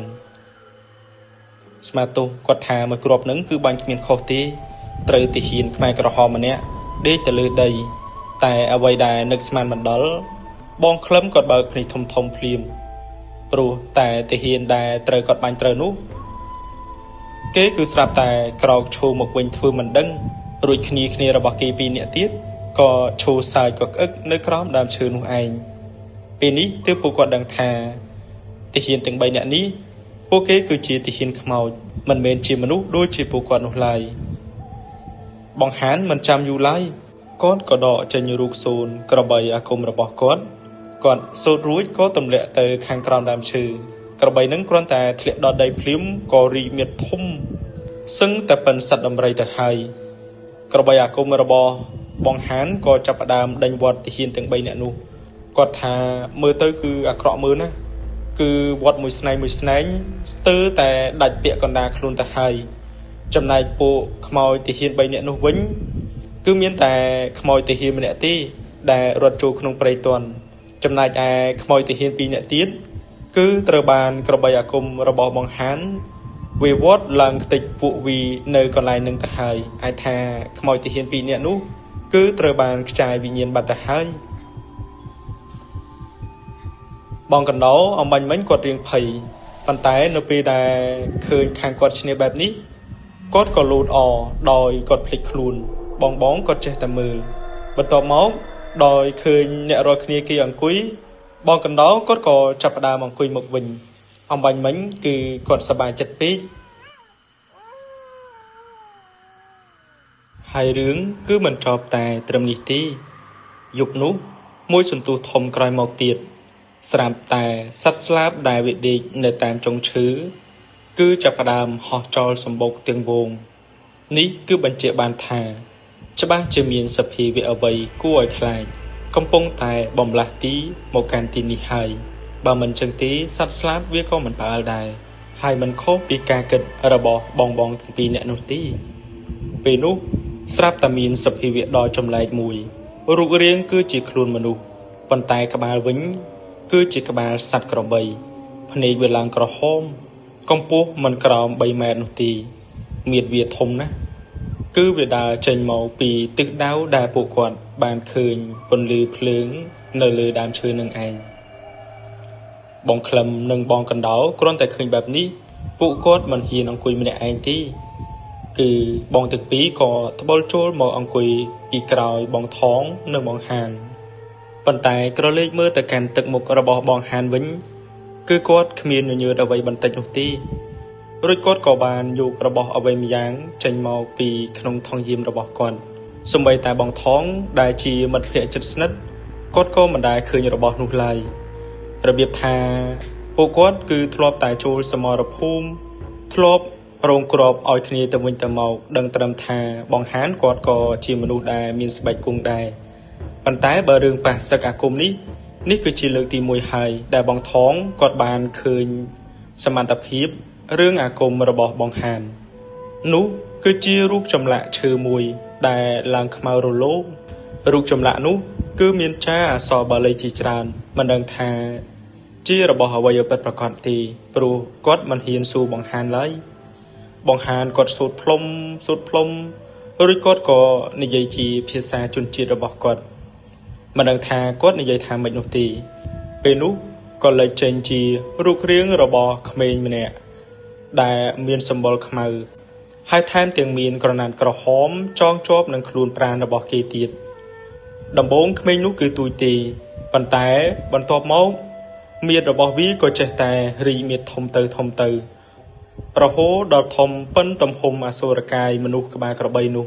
ស្មាទោសគាត់ថាមួយគ្រាប់នឹងគឺបាញ់គ្មានខុសទេត្រូវទាហានខ្មែរក្រហមម្នាក់ដេកទៅលើដីតែអ្វីដែលនឹកស្មានមិនដល់បងក្លឹមគាត់បើកភ្នែកធំភ្លាមព្រោះតែទាហានដែលត្រូវគាត់បាញ់ត្រូវនោះគេគឺស្រាប់តែក្រោកឈរមកវិញធ្វើមិនដឹងរួចគ្នារបស់គេ2នាក់ទៀតក៏ឈរសើចក៏ក្អឹកនៅក្រោមដើមឈើនោះឯងពេលនេះទើបពួកគាត់ដឹងថាទាហានទាំង3នាក់នេះពួកគេគឺជាទាហានខ្មោចមិនមែនជាមនុស្សដូចជាពួកគាត់នោះឡើយបងហានមិនចាំយូរឡើយគាត់ក៏ដកចេញរូបសូនក្របីអាគមរបស់គាត់សូត្ររួចក៏ទម្លាក់ទៅខាងក្រោមដើមឈើក្របីនឹងគ្រាន់តែធ្លាក់ដល់ដីភ្លាមក៏រីកមាឌធំសឹងតែប៉ិនសត្វដំរីទៅហើយក្របីអាគមរបស់បងហានក៏ចាប់ផ្ដើមដេញវត្តទាហានទាំង3នាក់នោះគាត់ថាមើលទៅគឺអាក្រក់មើលណាគឺវត្តមួយស្នែងស្ទើរតែដាច់ពាក់កណ្ដាលខ្លួនទៅហើយចំណែកពួកខ្មោចទាហាន3នាក់នោះវិញគឺមានតែខ្មោចទាហានម្នាក់ទេដែលរត់ចូលក្នុងព្រៃទាន់ចំណែកឯខ្មោចទាហាន2នាក់ទៀតគឺត្រូវបានក្របីអាគមរបស់បងហានវាវត្តឡើងខ្ទេចពួកវីនៅកន្លែងនឹងទៅហើយអាចថាខ្មោចទាហាន2នាក់នោះគឺត្រូវបានខ្ចាយវិញ្ញាណបាត់ទៅហើយបងកណ្ដោអំបញ្ញមិញគាត់រៀងភ័យប៉ុន្តែនៅពេលដែលឃើញខាងគាត់ឈ្នះបែបនេះគាត់ក៏លូតអដោយគាត់ភ្លេចខ្លួន បងគាត់ចេះតែមើលបន្ទាប់មកដោយឃើញអ្នករាល់គ្នាគេអង្គុយបងកណ្ដោគាត់ក៏ចាប់ផ្ដើមអង្គុយមកវិញអំបញ្ញមិញគឺគាត់សប្បាយចិត្តពេកហើយរឿងគឺមិនចប់តែត្រឹមនេះទេយប់នោះមួយសន្ទុះធំក្រោយមកទៀតស្រាប់តែសត្វស្លាបដែលវាដេកនៅតាមចុងឈើគឺចាប់ផ្ដើមហោះចោលសម្បុកទាំងវងនេះគឺបញ្ជាក់បានថាច្បាស់ជាមានសភាវៈអ្វីគួរឲ្យខ្លាចកំពុងតែបំលាស់ទីមកកាន់ទីនេះហើយបើមិនចឹងទេសត្វស្លាបវាក៏មិនផ្អើលដែរហើយមិនខុសពីការគិតរបស់បងទាំងពីរអ្នកនោះទេពេលនោះស្រាប់តែមានសភាវៈដ៏ចម្លែកមួយរូបរាងគឺជាខ្លួនមនុស្សប៉ុន្តែក្បាលវិញគឺជាក្បាលសត្វក្របីភ្នែកវាឡើងក្រហមកម្ពស់មិនក្រោម3ម៉ែត្រនោះទេមានវាធំណាស់គឺវាដើរចេញមកពីទិសដៅដែលពួកគាត់បានឃើញពន្លឺភ្លើងនៅលើដើមឈើនឹងឯងបងក្លឹមនិងបងកណ្ដោគ្រាន់តែឃើញបែបនេះពួកគាត់មិនហ៊ានអង្គុយម្នាក់ឯងទេគឺបងទាំងពីរក៏ត្បូងចូលមកអង្គុយពីក្រោយបងថងនិងបងហានប៉ុន្តែក្រឡេកមើលទៅកាន់ទឹកមុខរបស់បងហានវិញគឺគាត់គ្មានញញើតអ្វីបន្តិចនោះទេរួចគាត់ក៏បានយករបស់អ្វីម្យ៉ាងចេញមកពីក្នុងថង់យាមរបស់គាត់សូម្បីតែបងថងដែលជាមិត្តភក្តិជិតស្និទ្ធគាត់ក៏មិនដែលឃើញរបស់នោះឡើយរបៀបថាពួកគាត់គឺធ្លាប់តែចូលសមរភូមិធ្លាប់រងគ្រាប់ឲ្យគ្នាទៅវិញទៅមកដឹងត្រឹមថាបងហានគាត់ក៏ជាមនុស្សដែលមានស្បែកគង់ដែរប៉ុន្តែបើរឿងប៉ះសឹកអាគមនេះគឺជាលើកទី1ហើយដែលបងថងគាត់បានឃើញសមត្ថភាពរឿងអាគមរបស់បងហាននោះគឺជារូបចម្លាក់ឈើមួយដែលឡើងខ្មៅរលោងរូបចម្លាក់នោះគឺមានចាអក្សរបាលីជាច្រើនមិនដឹងថាជារបស់អ្វីពិតប្រាកដទេព្រោះគាត់មិនហ៊ានសួរបងហានឡើយបងហានគាត់សូត្រផ្លុំរួចគាត់ក៏និយាយជាភាសាជនជាតិរបស់គាត់មិនដឹងថាគាត់និយាយថាម៉េចនោះទេពេលនោះក៏លេចចេញជារូបរាងរបស់ក្មេងម្នាក់ដែលមានសម្បុរខ្មៅហើយថែមទាំងមានក្រណាត់ក្រហមចងជាប់នឹងខ្លួនប្រាណរបស់គេទៀតដំបូងក្មេងនោះគឺទូចទេប៉ុន្តែបន្ទាប់មកមាឌរបស់វាក៏ចេះតែរីកមាឌធំទៅរហូតដល់ធំប៉ុនទំហំអសុរកាយមនុស្សក្បាលក្របីនោះ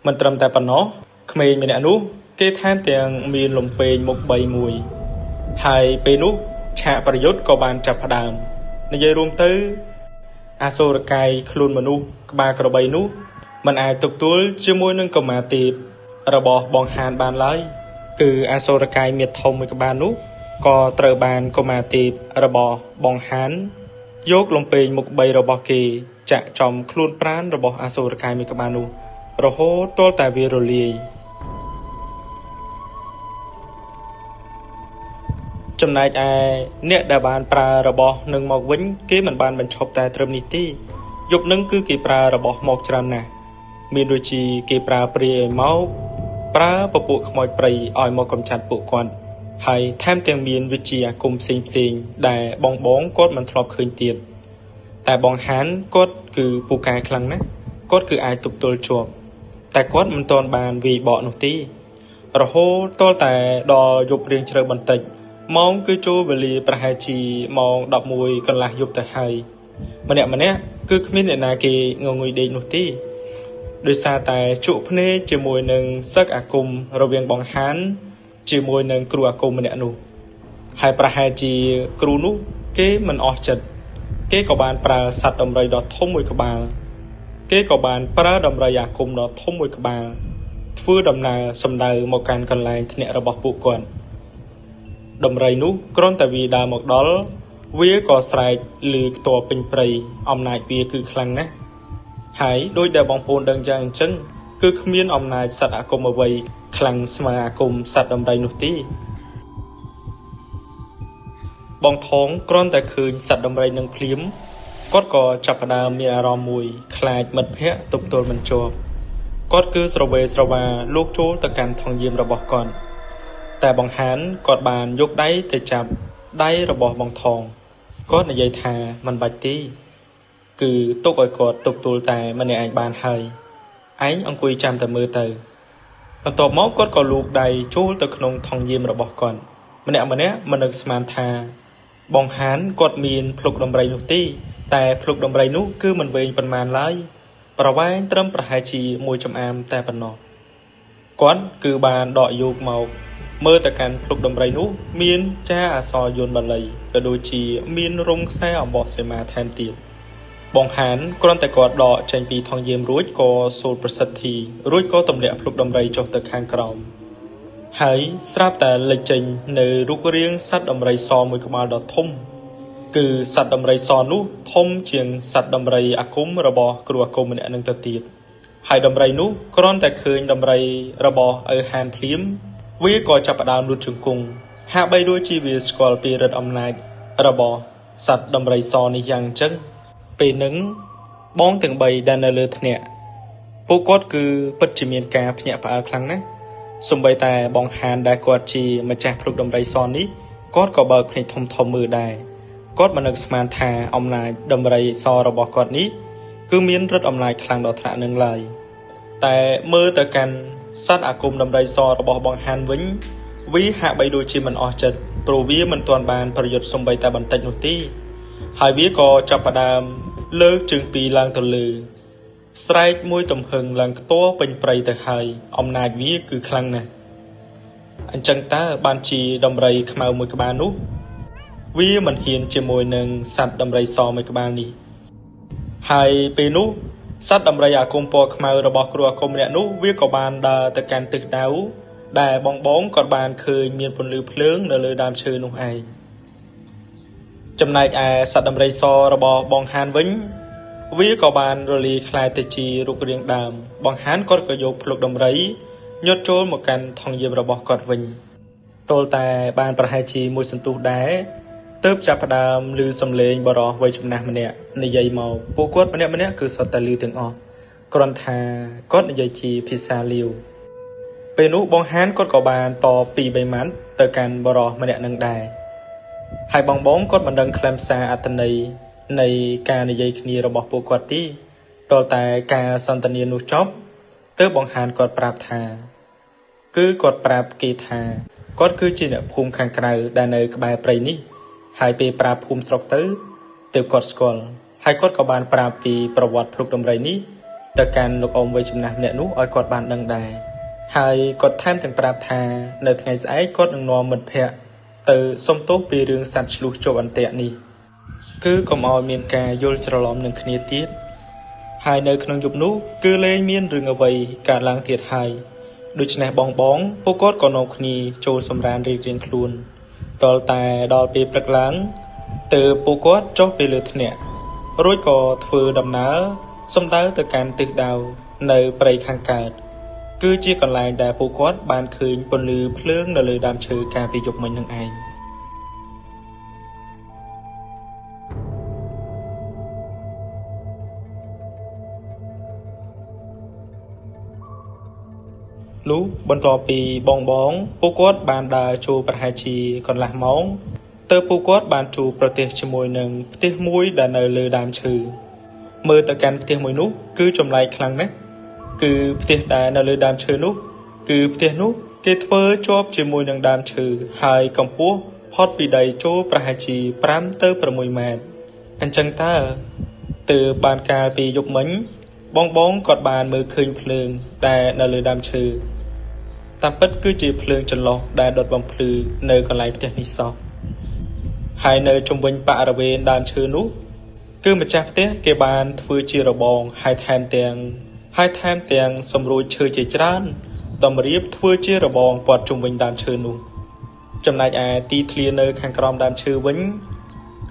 មិនត្រឹមតែប៉ុណ្ណោះក្មេងម្នាក់នោះគេថែមទាំងមានលំពេងមុខ3មួយហើយពេលនោះឆាកប្រយុទ្ធក៏បានចាប់ផ្ដើមនិយាយរួមទៅអសុរកាយខ្លួនមនុស្សក្បាលក្របីនោះមិនអាចទប់ទល់ជាមួយនឹងកម្មាទេពរបស់បងហានបានឡើយគឺអសុរកាយមាឌធំមួយក្បាលនោះក៏ត្រូវបានកម្មាទេពរបស់បងហានយកលំពេងមុខ3របស់គេចាក់ចំខ្លួនប្រាណរបស់អសុរកាយមួយក្បាលនោះរហូតទាល់តែវារលាយចំណែកឯអ្នកដែលបានប្រើរបស់នឹងមកវិញគេមិនបានបញ្ឈប់តែត្រឹមនេះទេយប់នឹងគឺគេប្រើរបស់មកច្រើនណាស់មានដូចជាគេប្រើព្រាយឲ្យមកប្រើពពួកខ្មោចព្រៃឲ្យមកកំចាត់ពួកគាត់ហើយថែមទាំងមានវិជ្ជាអាគមផ្សេងដែលបងគាត់មិនធ្លាប់ឃើញទៀតតែបងហានគាត់គឺពូកែខ្លាំងណាស់គាត់គឺអាចទប់ទល់ជាប់តែគាត់មិនទាន់បានវាយបកនោះទេរហូតទាល់តែដល់យប់រៀងជ្រៅបន្តិចម៉ោងគឺចូលវេលាប្រហែលជាម៉ោង11កន្លះយប់ទៅហើយម្នាក់គឺគ្មានអ្នកណាគេងងុយដេកនោះទេដោយសារតែជក់ភ្នែកជាមួយនឹងសឹកអាគមរវាងបងហានជាមួយនឹងគ្រូអាគមម្នាក់នោះហើយប្រហែលជាគ្រូនោះគេមិនអស់ចិត្តគេក៏បានប្រើសត្វដំរីដ៏ធំមួយក្បាលគេក៏បានប្រើដំរីអាគមដ៏ធំមួយក្បាលធ្វើដំណើរសំដៅមកកាន់កន្លែងធ្នាក់របស់ពួកគាត់ដំរីនោះគ្រាន់តែវាដើរមកដល់វាក៏ស្រែកឮខ្ទាល់ពេញព្រៃអំណាចវាគឺខ្លាំងណាស់ហើយដោយដែលបងប្អូនដឹងយ៉ាងអញ្ចឹងគឺគ្មានអំណាចសត្វអាគមអ្វីខ្លាំងស្មើអាគមសត្វដំរីនោះទេបងថងគ្រាន់តែឃើញសត្វដំរីនឹងភ្លាមគាត់ក៏ចាប់ផ្ដើមមានអារម្មណ៍មួយខ្លាចមិត្តភ័ក្តិទប់ទល់មិនជាប់គាត់គឺស្រវេស្រវាលោកចូលទៅកាន់ថង់យាមរបស់គាត់តែបងហានគាត់បានយកដៃទៅចាប់ដៃរបស់បងថងគាត់និយាយថាមិនបាច់ទេគឺទុកឲ្យគាត់ទប់ទល់តែម្នាក់ឯងបានហើយ ឯងអង្គុយចាំតែមើលទៅបន្ទាប់មកគាត់ក៏លូកដៃចូលទៅក្នុងថង់យាមរបស់គាត់ម្នាក់មិននឹកស្មានថាបងហានគាត់មានភ្លុកដំរីនោះទេតែភ្លុកដំរីនោះគឺមិនវែងប៉ុន្មានឡើយប្រវែងត្រឹមប្រហែលជាមួយចំអាមតែប៉ុណ្ណោះគាត់គឺបានដកយកមកមើលទៅកាន់ភ្លុកដំរីនោះមានចាអក្សរយន្តបាលីក៏ដូចជាមានរងខ្សែអំបោះសីមាថែមទៀតបងហានគ្រាន់តែគាត់ដកចេញពីថង់យាមរួចក៏សូត្រប្រសិទ្ធិរួចក៏ទម្លាក់ភ្លុកដំរីចុះទៅខាងក្រោមហើយស្រាប់តែលេចចេញនៅរូបរាងសត្វដំរីសមួយក្បាលដ៏ធំគឺសត្វដំរីសនោះធំជាងសត្វដំរីអាគមរបស់គ្រូអាគមម្នាក់នឹងទៅទៀតហើយដំរីនោះគ្រាន់តែឃើញដំរីរបស់ឪហានភ្លាមវាក៏ចាប់ផ្ដើមលូតជង្គង់ហាក់បីដូចជាវាស្គាល់ពីឫទ្ធិអំណាចរបស់សត្វដំរីសនេះយ៉ាងចឹងពេលហ្នឹងបងទាំង3ដែលនៅលើថ្នាក់ពួកគាត់គឺពិតជាមានការភ្ញាក់ផ្អើលខ្លាំងណាស់សូម្បីតែបងហានដែលគាត់ជាម្ចាស់ភ្លុកដំរីសនេះគាត់ក៏បើកភ្នែកធំមើលដែរគាត់មិននឹកស្មានថាអំណាចដំរីសរបស់គាត់នេះគឺមានឫទ្ធិអំណាចខ្លាំងដល់ថ្នាក់នឹងឡើយតែមើលទៅកាន់សត្វអាគមដំរីសរបស់បងហានវិញវាហាក់បីដូចជាមិនអស់ចិត្តព្រោះវាមិនទាន់បានប្រយុទ្ធសំបីតែបន្តិចនោះទេហើយវាក៏ចាប់ផ្ដើមលើកជើងពីរឡើងទៅលើស្រែកមួយទំហឹងឡើងខ្ទាស់ពេញព្រៃទៅហើយអំណាចវាគឺខ្លាំងណាស់អញ្ចឹងតើបានជាដំរីខ្មៅមួយក្បាលនោះវាមិនហ៊ានជាមួយនឹងសត្វដំរីសមួយក្បាលនេះហើយពេលនោះសត្វដំរីអាគមពណ៌ខ្មៅរបស់គ្រូអាគមម្នាក់នោះវាក៏បានដើរទៅកាន់ទិសដៅដែលបងគាត់បានឃើញមានពន្លឺភ្លើងនៅលើដើមឈើនោះឯងចំណែកឯសត្វដំរីសរបស់បងហានវិញវាក៏បានរលាយคล้ายទៅជារូបរាងដើមបងហានគាត់ក៏យកភ្លុកដំរីញាត់ចូលមកកាន់ថង់យាមរបស់គាត់វិញទល់តែបានប្រហែលជាមួយសន្ទុះដែរទើបចាប់ផ្ដើមឮសំឡេងបរោះវ័យចំណាស់ម្នាក់និយាយមកពួកគាត់ម្នាក់គឺសុទ្ធតែឮទាំងអស់គ្រាន់ថាគាត់និយាយជាភាសាលាវពេលនោះបងហានគាត់ក៏បានតពី3ម៉ាត់ទៅកាន់បរោះម្នាក់នឹងដែរហើយបងគាត់មិនដឹងខ្លឹមសារអត្ថន័យនៃការនិយាយគ្នារបស់ពួកគាត់ទេតលតែការសន្ទនានោះចប់ទើបបងហានគាត់ប្រាប់ថាគឺគាត់ប្រាប់គេថាគាត់គឺជាអ្នកភូមិខាងក្រៅដែលនៅក្បែរព្រៃនេះហើយពេលប្រាប់ភូមិស្រុកទៅទើបគាត់ស្គាល់ហើយគាត់ក៏បានប្រាប់ពីប្រវត្តិភ្លុកដំរីនេះទៅកាន់លោកអ៊ំវ័យចំណាស់ម្នាក់នោះឲ្យគាត់បានដឹងដែរហើយគាត់ថែមទាំងប្រាប់ថានៅថ្ងៃស្អែកគាត់នឹងនាំមិត្តភ័ក្តិទៅសុំទោសពីរឿងសត្វឆ្លុះជាប់អន្ទាក់នេះគឺកុំឲ្យមានការយល់ច្រឡំនឹងគ្នាទៀតហើយនៅក្នុងយប់នោះគឺលែងមានរឿងអ្វីកើតឡើងទៀតហើយដូច្នេះបងពួកគាត់ក៏នាំគ្នាចូលសម្រានរៀងៗខ្លួនតលតែដល់ពេលព្រឹកឡើងទើបពួកគាត់ចុះពីលើថ្នាក់រួចក៏ធ្វើដំណើរសំដៅទៅកាន់ទិសដៅនៅព្រៃខាងកើតគឺជាកន្លែងដែលពួកគាត់បានឃើញពន្លឺភ្លើងនៅលើដើមឈើកាលពីយប់មិញនឹងឯងលុះបន្ទាប់ពីបងពួកគាត់បានដើរចូលប្រហែលជាកន្លះម៉ោងទើបពួកគាត់បានជួបប្រទះជាមួយនឹងផ្ទះមួយដែលនៅលើដើមឈើមើលទៅកាន់ផ្ទះមួយនោះគឺចម្លែកខ្លាំងណាស់គឺផ្ទះដែលនៅលើដើមឈើនោះគឺផ្ទះនោះគេធ្វើជាប់ជាមួយនឹងដើមឈើហើយកម្ពស់ផុតពីដីចូលប្រហែលជា5ទៅ6ម៉ែត្រអញ្ចឹងតើទើបបានកាលពីយប់មិញបងគាត់បានមើលឃើញភ្លើងដែលនៅលើដើមឈើតាមពិតគឺជាភ្លើងចន្លុះដែលដុតបំភ្លឺនៅកន្លែងផ្ទះនេះសោះហើយនៅជុំវិញបរិវេណដើមឈើនោះគឺម្ចាស់ផ្ទះគេបានធ្វើជារបងហើយថែមទាំងសម្រួចឈើជាច្រើនតម្រៀបធ្វើជារបងព័ទ្ធជុំវិញដើមឈើនោះចំណែកឯទីធ្លានៅខាងក្រោមដើមឈើវិញ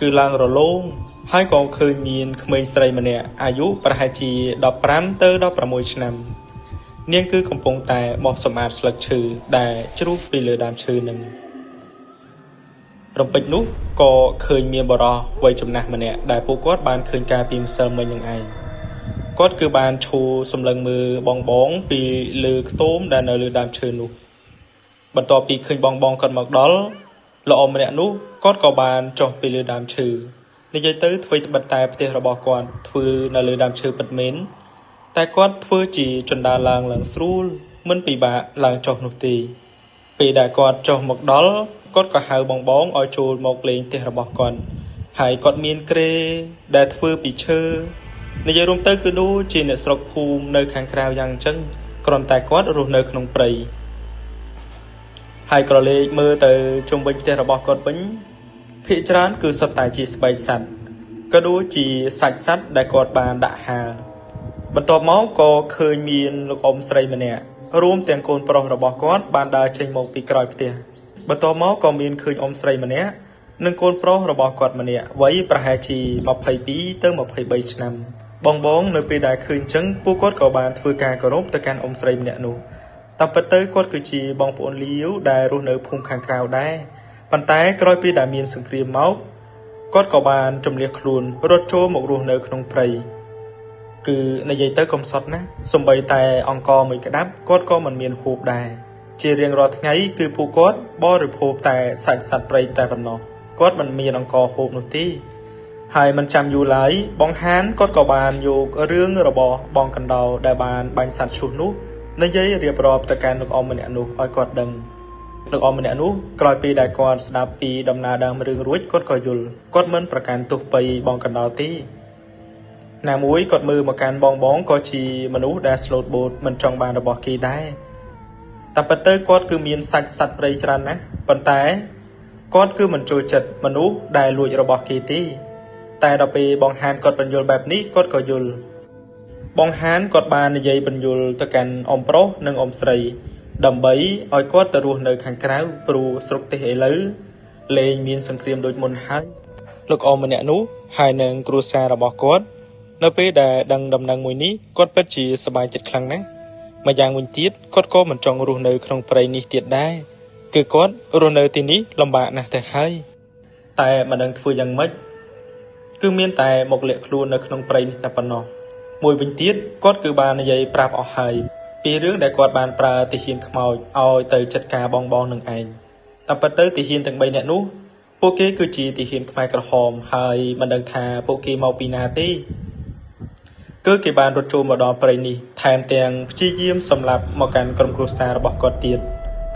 គឺឡើងរលោងហើយក៏ឃើញមានក្មេងស្រីម្នាក់អាយុប្រហែលជា15ទៅ16ឆ្នាំនាងគឺកំពុងតែបោះសម្អាតស្លឹកឈើដែលជ្រុះពីលើដើមឈើនឹងរំពេចនោះក៏ឃើញមានបរិះវ័យចំណាស់ម្នាក់ដែលពួកគាត់បានឃើញកាលពីម្សិលមិញនឹងឯងគាត់គឺបានឈរសម្លឹងមើលបងពីលើខ្ទមដែលនៅលើដើមឈើនោះបន្ទាប់ពីឃើញបងគាត់មកដល់លោកអ៊ំម្នាក់នោះគាត់ក៏បានចុះពីលើដើមឈើនិយាយទៅធ្វើត្បិតតែផ្ទះរបស់គាត់ធ្វើនៅលើដើមឈើពិតមែន តែគាត់ធ្វើជាចណ្ដាលឡើងស្រួលមិនពិបាកឡើងចុះនោះទេពេលដែលគាត់ចុះមកដល់គាត់ក៏ហៅបងឲ្យចូលមកលេងផ្ទះរបស់គាត់ហើយគាត់មានគ្រែដែលធ្វើពីឈើនិយាយរួមទៅគឺដូចជាអ្នកស្រុកភូមិនៅខាងក្រៅយ៉ាងអញ្ចឹងគ្រាន់តែគាត់រស់នៅក្នុងព្រៃហើយក្រឡេកមើលទៅជុំវិញផ្ទះរបស់គាត់វិញភាគច្រើនគឺសុទ្ធតែជាស្បែកសត្វក៏ដូចជាសាច់សត្វដែលគាត់បានដាក់ហាលបន្ទាប់មកក៏ឃើញមានលោកអ៊ំស្រីម្នាក់រួមទាំងកូនប្រុសរបស់គាត់បានដើរចេញមកពីក្រោយផ្ទះបន្ទាប់មកក៏មានឃើញអ៊ំស្រីម្នាក់និងកូនប្រុសរបស់គាត់ម្នាក់វ័យប្រហែលជា22ទៅ23ឆ្នាំបងនៅពេលដែលឃើញចឹងពួកគាត់ក៏បានធ្វើការគោរពទៅកាន់អ៊ំស្រីម្នាក់នោះតាមពិតទៅគាត់គឺជាបងប្អូនលាវដែលរស់នៅភូមិខាងក្រៅដែរប៉ុន្តែក្រោយពីដែលមានសង្គ្រាមមកគាត់ក៏បានចម្លៀសខ្លួនរត់ចូលមករស់នៅក្នុងព្រៃគឺនិយាយទៅកំសត់ណាសំបីតែអង្គមួយក្តាប់គាត់ក៏មិនមានហូបដែរជារៀងរាល់ថ្ងៃគឺពួកគាត់បរិភោគតែសាច់សត្វព្រៃតែប៉ុណ្ណោះគាត់មិនមានអង្គហូបនោះទេហើយមិនចាំយូរឡើយបងហានគាត់ក៏បានយករឿងរបស់បងកណ្ដោដែលបានបាញ់សត្វឈូសនោះនិយាយរៀបរាប់ទៅកាន់លោកអ៊ំម្នាក់នោះឲ្យគាត់ដឹងលោកអ៊ំម្នាក់នោះក្រោយពីដែលគាត់ស្ដាប់ពីដំណើរដើមរឿងរួចគាត់ក៏យល់គាត់មិនប្រកាន់ទោសបីបងកណ្ដោទេណាមួយគាត់មើលមកកាន់បងក៏ជាមនុស្សដែលស្លូតបូតមិនចង់បានរបស់គេដែរតែប៉ុន្តែគាត់គឺមានសាច់សត្វព្រៃច្រើនណាស់ប៉ុន្តែគាត់គឺមិនចូលចិត្តមនុស្សដែលលួចរបស់គេទេតែដល់ពេលបងហានគាត់បញ្យល់បែបនេះគាត់ក៏យល់បងហានគាត់បាននិយាយបញ្យល់ទៅកាន់អ៊ំប្រុសនិងអ៊ំស្រីដើម្បីឲ្យគាត់ទៅរស់នៅខាងក្រៅព្រោះស្រុកទេសឥឡូវលែងមានសង្គ្រាមដូចមុនហើយលោកអ៊ំម្នាក់នោះហើយនឹងគ្រួសាររបស់គាត់នៅពេលដែលដឹងដំណឹងមួយនេះគាត់ពិតជាសប្បាយចិត្តខ្លាំងណាស់ម្យ៉ាងវិញទៀតគាត់ក៏មិនចង់រស់នៅក្នុងព្រៃនេះទៀតដែរគឺគាត់រស់នៅទីនេះលំបាកណាស់ទៅហើយតែមិនដឹងធ្វើយ៉ាងម៉េចគឺមានតែមកលាក់ខ្លួននៅក្នុងព្រៃនេះតែប៉ុណ្ណោះមួយវិញទៀតគាត់គឺបាននិយាយប្រាប់អស់ហើយពីរឿងដែលគាត់បានប្រើទាហានខ្មោចឲ្យទៅចាត់ការបងនឹងឯងតែប៉ុន្តែទាហានទាំង3នាក់នោះពួកគេគឺជាទាហានខ្មែរក្រហមហើយមិនដឹងថាពួកគេមកពីណាទេគឺគេបានរត់ចូលមកដល់ព្រៃនេះថែមទាំងព្យាយាមសម្លាប់មកកាន់ក្រុមគ្រួសាររបស់គាត់ទៀត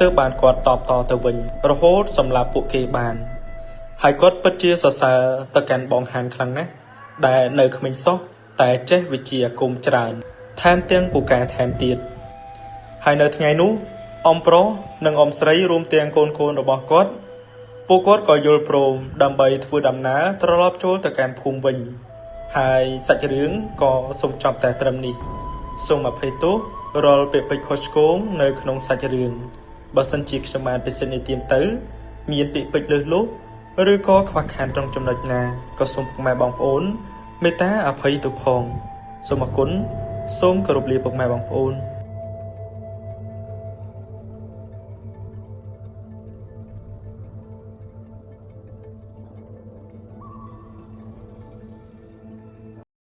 ទើបបានគាត់តបតទៅវិញរហូតសម្លាប់ពួកគេបានហើយគាត់ពិតជាសរសើរទៅកាន់បងហានខ្លាំងណាស់ដែលនៅក្មេងសោះតែចេះវិជ្ជាអាគមច្រើនថែមទាំងពូកែថែមទៀតហើយនៅថ្ងៃនោះអ៊ំប្រុសនិងអ៊ំស្រីរួមទាំងកូនរបស់គាត់ពួកគាត់ក៏យល់ព្រមដើម្បីធ្វើដំណើរត្រឡប់ចូលទៅកាន់ភូមិវិញហើយសាច់រឿងក៏សូមចប់តែត្រឹមនេះសូមអភ័យទោសរាល់ពាក្យពេចន៍ខុសឆ្គងនៅក្នុងសាច់រឿងបើសិនជាខ្ញុំបានពិសេសនេះទៀតទៅមានពាក្យពេចន៍លើសលប់ឬក៏ខ្វះខាតtrongចំណុចណាក៏សូមពុកម៉ែបងប្អូនមេត្តាអភ័យទោសផងសូមអរគុណសូមគោរពលាពុកម៉ែបងប្អូន